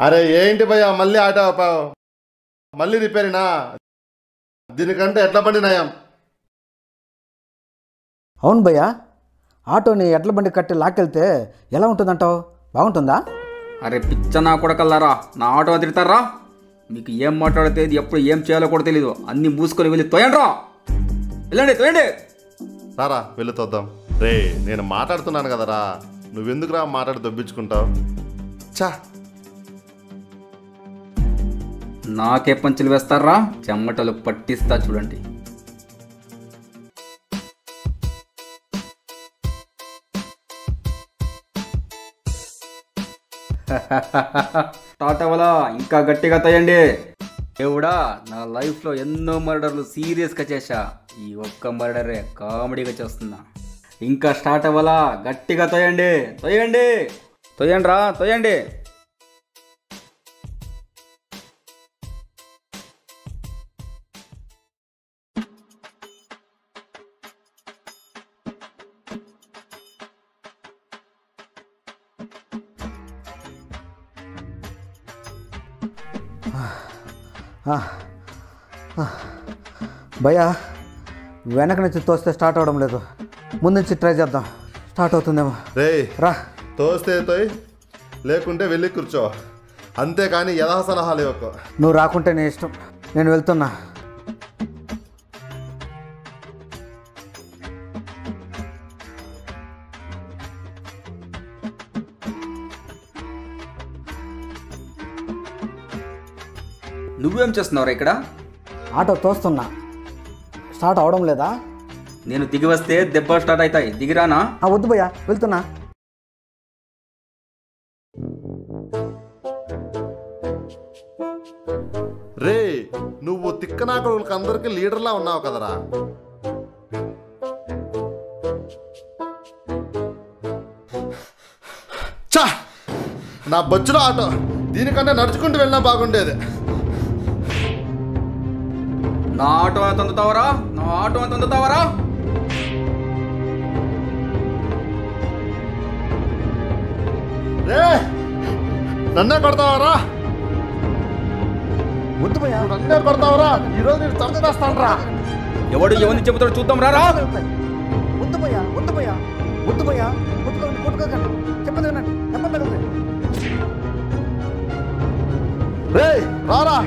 అరే ఏంటి భయ్యా, మళ్ళీ ఆటో ఆపావు? మళ్ళీ రిపేరినా? దీనికంటే ఎట్లా బండి నయం. అవును భయ్యా, ఆటోని ఎడ్ల బండి కట్టి లాక్కెళ్తే ఎలా ఉంటుందంటావు? బాగుంటుందా? అరే పిచ్చ నా కొడకల్లారా, నా ఆటో తిడతారా? మీకు ఏం మాట్లాడితే ఎప్పుడు ఏం చేయాలో కూడా తెలీదు. అన్నీ మూసుకొని వెళ్ళి తోయండి రా, వెళ్ళండి తోయండి. రారా వెళ్ళి తోద్దాం. రే నేను మాట్లాడుతున్నాను కదరా, నువ్వెందుకురా మాట్లాడి దొబ్బించుకుంటావు? చా, నాకే పంచులు వేస్తారా? చెమ్మటలు పట్టిస్తా చూడండి. టాటావలా ఇంకా గట్టిగా తోయండి. దేవుడా, నా లైఫ్లో ఎన్నో మర్డర్లు సీరియస్గా చేశా, ఈ ఒక్క మర్డరే కామెడీగా చేస్తున్నా. ఇంకా స్టార్ట్ అవ్వాలా? గట్టిగా తోయండి, తోయండి, తోయండి రా, తోయండి. భయ్యా, వెనక నుంచి తోస్తే స్టార్ట్ అవడం లేదు. ముందు నుంచి ట్రై చేద్దాం, స్టార్ట్ అవుతుందేమో. రే రా, తోస్తే తోయ్, లేకుంటే వెళ్ళి కూర్చో, అంతేకాని యథాసలహాలు ఇవ్వకు. నువ్వు రాకుంటే నీ ఇష్టం, నేను వెళ్తున్నా. నువ్వేం చేస్తున్నావురా ఇక్కడ? ఆటో తోస్తున్నా, స్టార్ట్ అవడం లేదా? నేను దిగి వస్తే దెబ్బ స్టార్ట్ అవుతాయి, దిగిరానా? వద్దు భయ్యా, వెళ్తున్నా. రే నువ్వు తిక్కనాకులకు అందరికి లీడర్లా ఉన్నావు కదరా. చా, నా బొచ్చులో ఆటో, దీనికంటే నడుచుకుంటూ వెళ్ళినా బాగుండేది. నా ఆటో ఎంత అందుతావరా? నా ఆటో ఎంత అందుతావరా? రే నన్నే కొడతావరా? వద్దు భయ్యా, నన్నే కొడతావరా? ఈరోజు నేను చంపేస్తాను రా. ఎవడు ఎవరిని చెబుతాడు చూద్దాం రారా. వద్దు భయ్యా, వద్దు భయ్యా, వద్దు భయ్యా, కొట్టుకోకండి, చెప్పదు వినండి, చెప్పదు. రే రారా.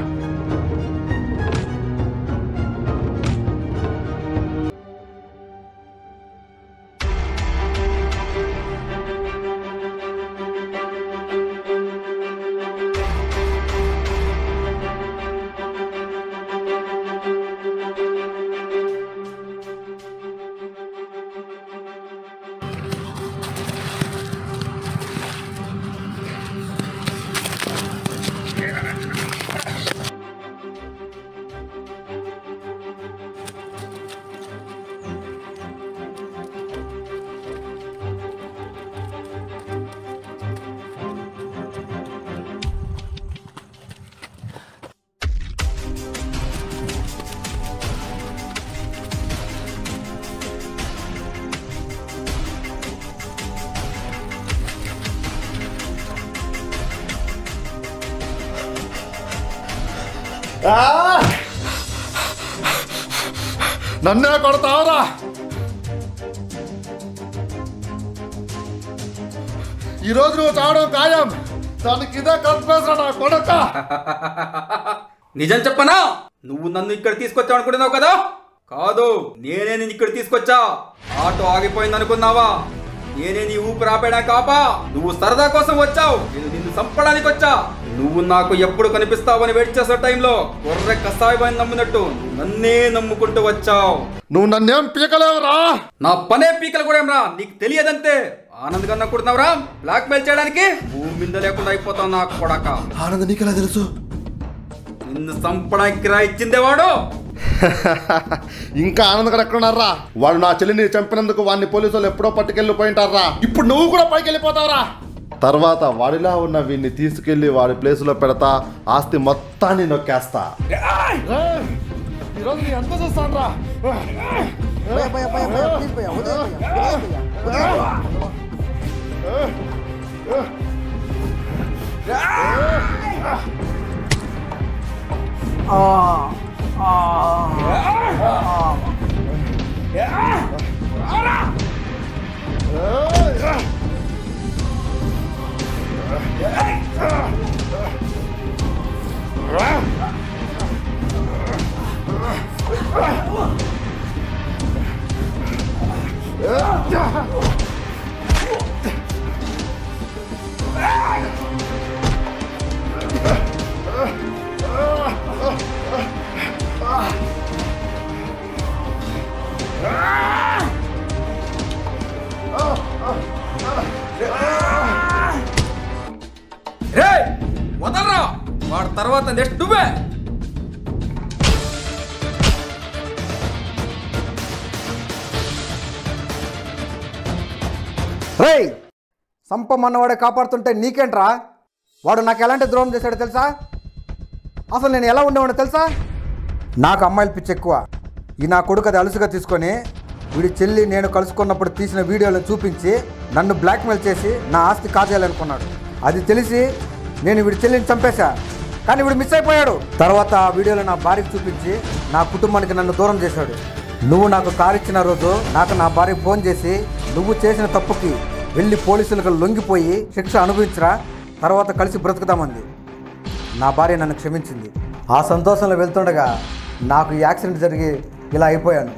నన్నే కొడతావరా? ఈరోజు నువ్వు చావడం ఖాయం, దానికి ఇదే కన్ఫ్యూజన్ నా కొడక. నిజం చెప్పనా? నువ్వు నన్ను ఇక్కడ తీసుకొచ్చావు అనుకుంటున్నావు కదా? కాదు, నేనే నిన్ను ఇక్కడ తీసుకొచ్చా. ఆటో ఆగిపోయింది అనుకున్నావా? నేనే నీ ఊపిరి ఆపేడా కాపా. నువ్వు సరదా కోసం వచ్చావు, నేను నిన్ను చంపడానికి వచ్చా. నువ్వు నాకు ఎప్పుడు కనిపిస్తావని వెయిట్ చేసే టైంలో గొర్రె కసాయిని నమ్మినట్టు నన్నే నమ్ముకుంటూ వచ్చావు. నువ్వు నన్నేం పీకలేవురా. నా పనే పీకలు కూడా ఏమరా, నీకు తెలియదంతే. ఆనంద్ గన్న కొడుతున్నావురా బ్లాక్ మెయిల్ చేయడానికి? భూమి మీద లేకుండా అయిపోతావు నా కొడక. ఆనంద్ నీకెలా తెలుసు? నిన్ను చంపడానికి రా ఇచ్చిందేవాడు. ఇంకా ఆనంద్ గారు ఎక్కడున్నారా? వాడు నా చెల్లిని చంపినందుకు వాడిని పోలీసు వాళ్ళు ఎప్పుడో పట్టుకెళ్ళిపోయింటారా. ఇప్పుడు నువ్వు కూడా పైకి వెళ్ళిపోతావురా. తర్వాత వాడిలా ఉన్న వీడిని తీసుకెళ్లి వాడి ప్లేసులో పెడతా, ఆస్తి మొత్తాన్ని నొక్కేస్తా. ఈరోజు నీ ఎంత చూస్తాను రా. రే వదలరా, వాడి తర్వాత నెక్స్ట్ నువ్వే. రేయ్, సంపమన్నవాడే కాపాడుతుంటే నీకేంట్రా? వాడు నాకు ఎలాంటి ద్రోహం చేశాడో తెలుసా? అసలు నేను ఎలా ఉండేవాడో తెలుసా? నాకు అమ్మాయిల పిచ్చి ఎక్కువ. ఈ నా కొడుకు అది అలుసుగా తీసుకొని వీడి చెల్లి నేను కలుసుకున్నప్పుడు తీసిన వీడియోలను చూపించి నన్ను బ్లాక్మెయిల్ చేసి నా ఆస్తి కాజేయాలనుకున్నాడు. అది తెలిసి నేను వీడి చెల్లిని చంపేశా, కానీ వీడు మిస్ అయిపోయాడు. తర్వాత ఆ వీడియోలో నా భార్యకు చూపించి నా కుటుంబానికి నన్ను దూరం చేశాడు. నువ్వు నాకు కారు ఇచ్చిన రోజు నాకు నా భార్యకు ఫోన్ చేసి నువ్వు చేసిన తప్పుకి వెళ్ళి పోలీసులకు లొంగిపోయి శిక్ష అనుభవించరా, తర్వాత కలిసి బ్రతుకుదామంది. నా భార్య నన్ను క్షమించింది. ఆ సంతోషంలో వెళ్తుండగా నాకు ఈ యాక్సిడెంట్ జరిగి ఇలా అయిపోయాను.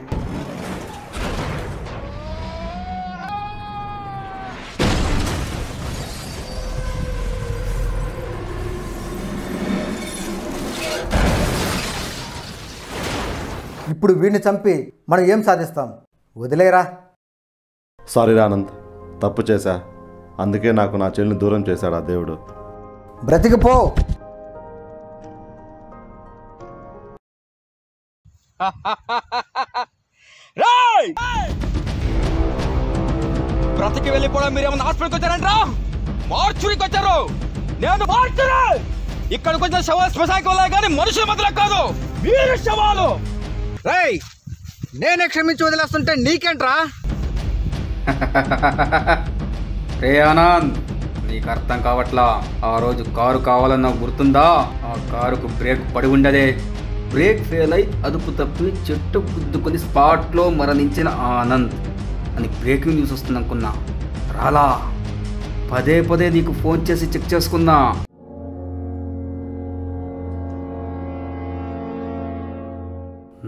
ఇప్పుడు వీడిని చంపి మనం ఏం సాధిస్తాం? వదిలేరా. సారీ ఆనంద్, తప్పు చేశా. అందుకే నాకు నా చెల్లిని దూరం చేశాడు ఆ దేవుడు. బ్రతికిపో. బ్రతికి వెళ్ళిపోవడం మీరేమన్నా హాస్పిటల్కి వచ్చారంట్రా? మార్చురికి వచ్చారు. నేను మార్చురు. ఇక్కడికి వచ్చిన శవాలు శ్మశానికి వెళ్ళాలి కానీ మనుషుల మధ్యలో కాదు, మీరు శవాలు. రేయ్, నేనే క్షమించి వదిలేస్తుంటే నీకేంట్రా? రే ఆనంద్, నీకు అర్థం కావట్లా. ఆ రోజు కారు కావాలన్నా గుర్తుందా? ఆ కారుకు బ్రేక్ పడి ఉండదే. బ్రేక్ ఫెయిల్ అయి అదుపు తప్పి చెట్టు గుద్దుకొని స్పాట్లో మరణించిన ఆనంద్ అని బ్రేకింగ్ న్యూస్ వస్తుంది అనుకున్నా. రాలా. పదే పదే నీకు ఫోన్ చేసి చెక్ చేసుకున్నా.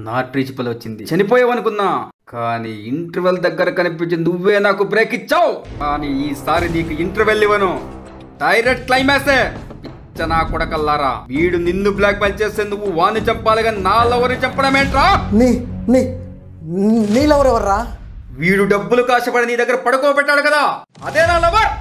నాట్ రీచబుల్ వచ్చింది. చనిపోయావనుకున్నా, కానీ ఇంటర్వెల్ దగ్గర కనిపించి నువ్వే నాకు బ్రేక్ ఇచ్చావు. కానీ ఈసారి నీకు ఇంటర్వెల్ ఇవ్వను, డైరెక్ట్ క్లైమాక్సే. పిచ్చనా కొడకల్లారా, వీడు నిన్ను బ్లాక్ మెయిల్ చేస్తే నువ్వు వాణ్ణి చంపాలి కానీ నా లవర్ని చంపడం ఏంట్రా? నీ లవర్ ఎవర్రా? వీడు డబ్బులు కాశపడి నీ దగ్గర పడుకోబెట్టాడు కదా, అదే నా లవర్.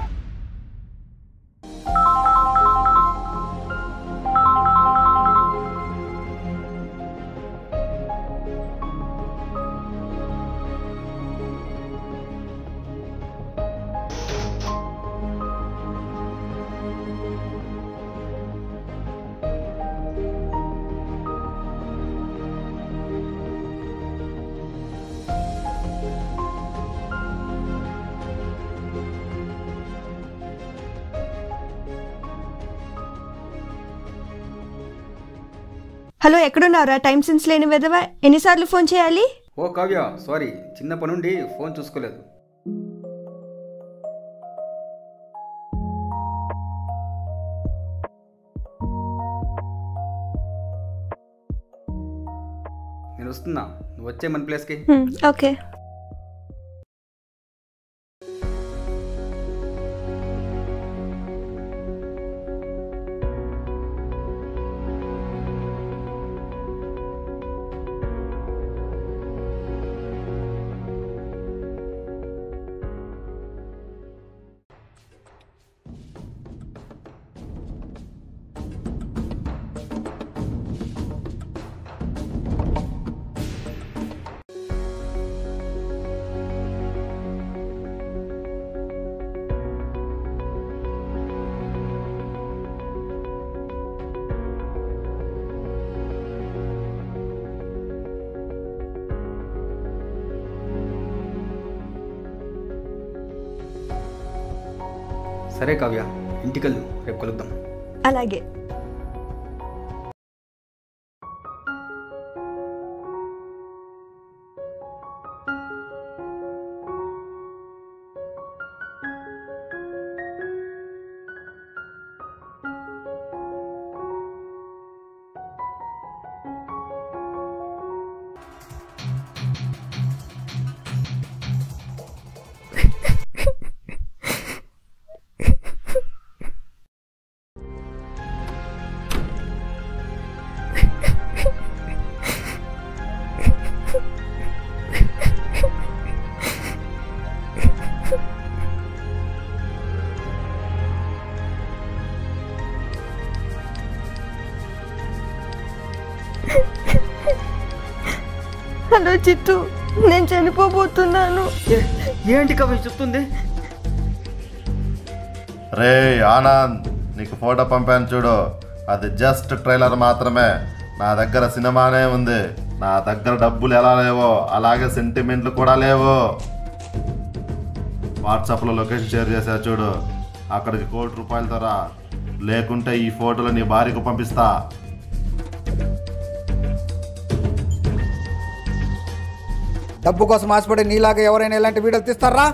హలో, ఎక్కడున్నారా? టైం సెన్స్ లేని వెదవా, ఎన్నిసార్లు ఫోన్ చేయాలి? ఓ కావ్య, సారీ, చిన్న పనుండి ఫోన్ చూసుకోలేదు. నేను వస్తున్నా, నువ్వు వచ్చే మన ప్లేస్కి. ఓకే. సరే కావ్య, ఇంటికెళ్ళు, రేపు కలుద్దాం. అలాగే. హలో చిత్తు, నేను చనిపోబోతున్నాను. ఏంటి కవి చెప్తుంది? రే ఆనంద్, నీకు ఫోటో పంపాను చూడు, అది జస్ట్ ట్రైలర్ మాత్రమే. నా దగ్గర సినిమానే ఉంది. నా దగ్గర డబ్బులు ఎలా లేవో అలాగే సెంటిమెంట్లు కూడా లేవు. వాట్సాప్లో లొకేషన్ షేర్ చేశా చూడు, అక్కడికి ₹1,00,00,000 రా, లేకుంటే ఈ ఫోటోలు నీ భార్యకు పంపిస్తా. డబ్బు కోసం ఆశపడి నీలాగా ఎవరైనా ఇలాంటి వీడియోలు తీస్తారా?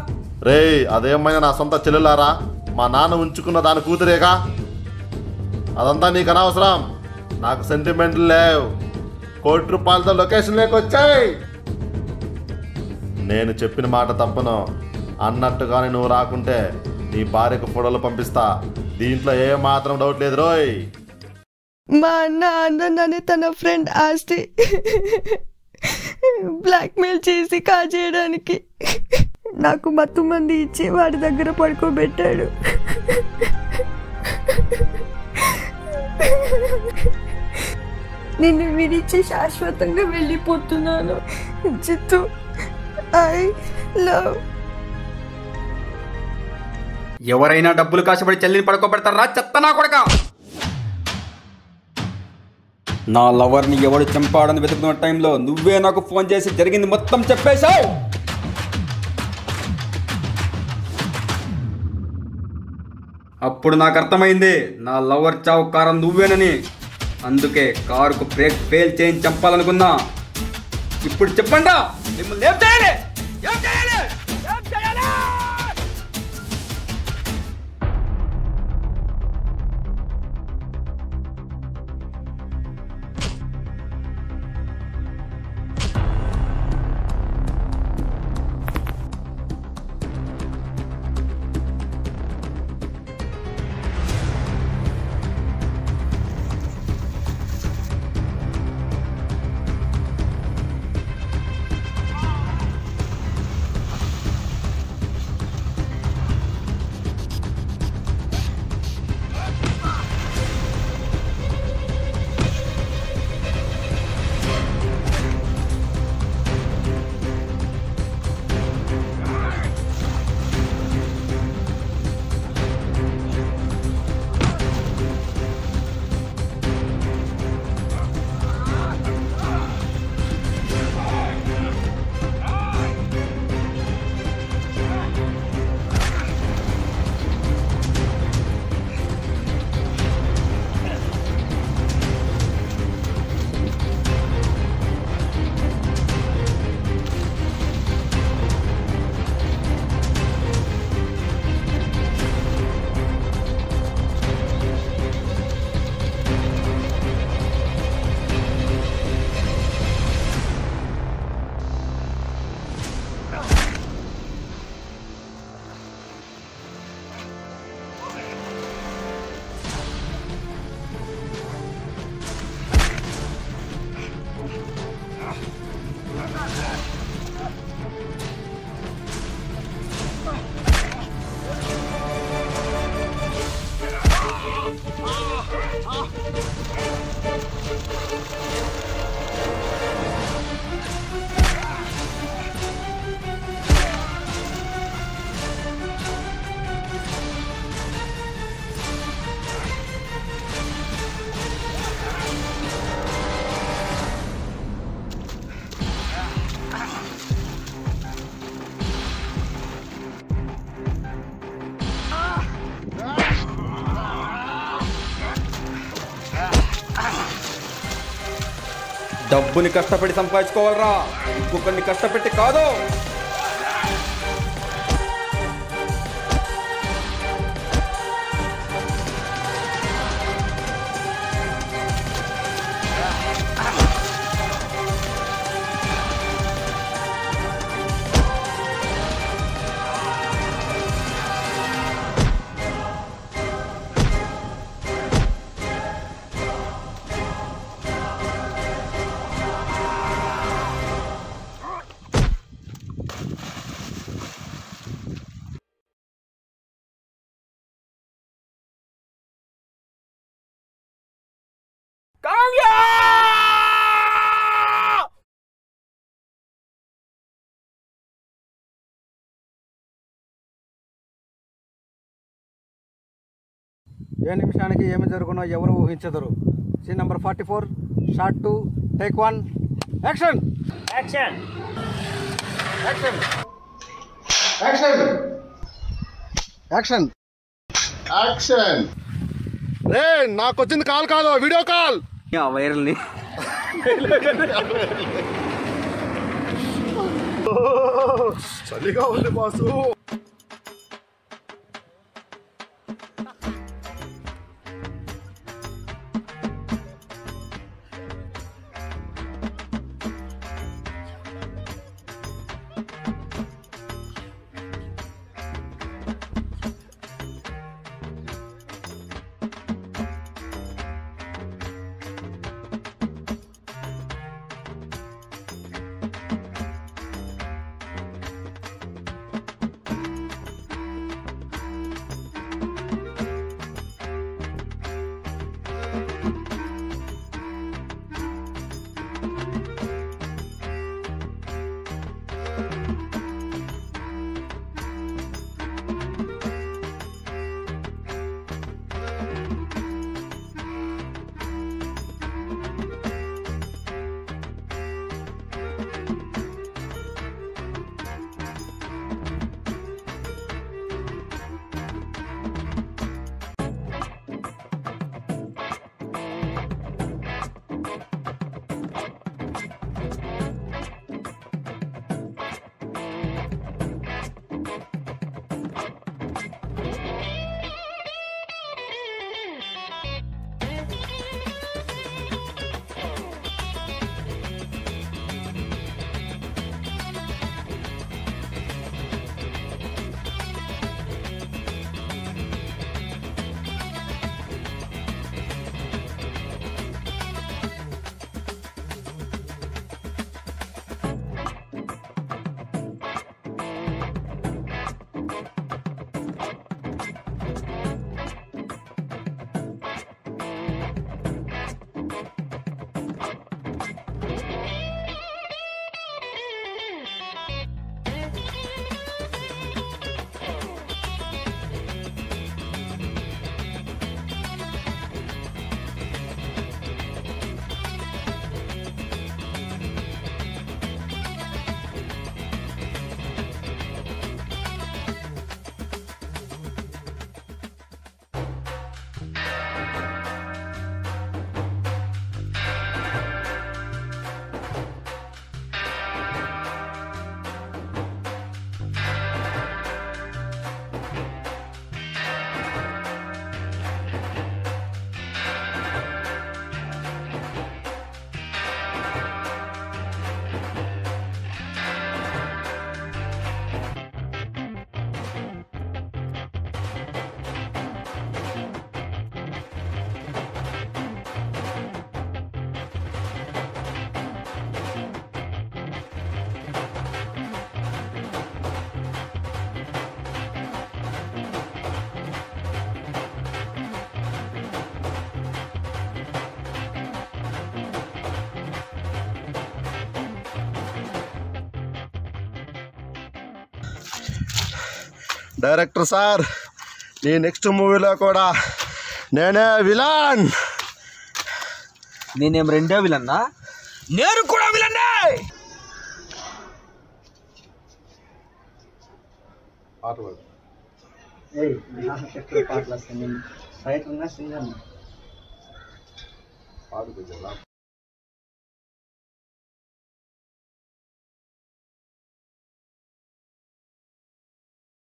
రే అదేమైనా నా సొంత చెల్లెలారా, మా నాన్న ఉంచుకున్న దాని కూతురేగా. అదంతా నీకు అనవసరం. నాకు సెంటిమెంట్లు లేవు. ₹1,00,00,000 లొకేషన్ లేకొచ్చాయి. నేను చెప్పిన మాట తప్పను. అన్నట్టుగానే నువ్వు రాకుంటే నీ భార్యకు ఫోటోలు పంపిస్తా. దీంట్లో ఏ మాత్రం డౌట్ లేదు రోయ్. మా అన్న ఆనంద్ తన ఫ్రెండ్ ఆస్తి బ్లాక్మెయిల్ చేసి కాజేయడానికి నాకు మత్తు మంది ఇచ్చి వాడి దగ్గర పడుకోబెట్టాడు. నిన్ను విడిచి శాశ్వతంగా వెళ్ళిపోతున్నాను చిత్తు. I love. ఎవరైనా డబ్బులు కాశపడి చెల్లిని పడుకోబెడతారా చెత్త నా కొడక? నా లవర్ని ఎవడు చంపాడని వెతుకుతున్న టైంలో నువ్వే నాకు ఫోన్ చేసి జరిగింది మొత్తం చెప్పేశావు. అప్పుడు నాకు అర్థమైంది నా లవర్ చావు కారం నువ్వేనని. అందుకే కారుకు బ్రేక్ ఫెయిల్ చేయించి చంపాలనుకున్నా. ఇప్పుడు చెప్పండా మిమ్మల్ని ఏం చేయాలి? ఏం చేయాలి? ఏం చేయాలి? డబ్బుని కష్టపడి సంపాదించుకోవాలరా, ఇంకొకరిని కష్టపెట్టి కాదు. ఏ నిమిషానికి ఏమి జరుగునో ఎవరు ఊహించదరు. Scene number 44, shot 2, take 1, action. Action action action action action. రే నాకు వచ్చింది కాల్ కాదు, వీడియో కాల్. వైరల్ని చలిగా ఉంది బాసు. డైరెక్టర్ సార్, నీ నెక్స్ట్ మూవీలో కూడా నేనే విలన్. నేనేం రెండో విలన్నా? నేను కూడా విలన్నే. పాటలు సింగర్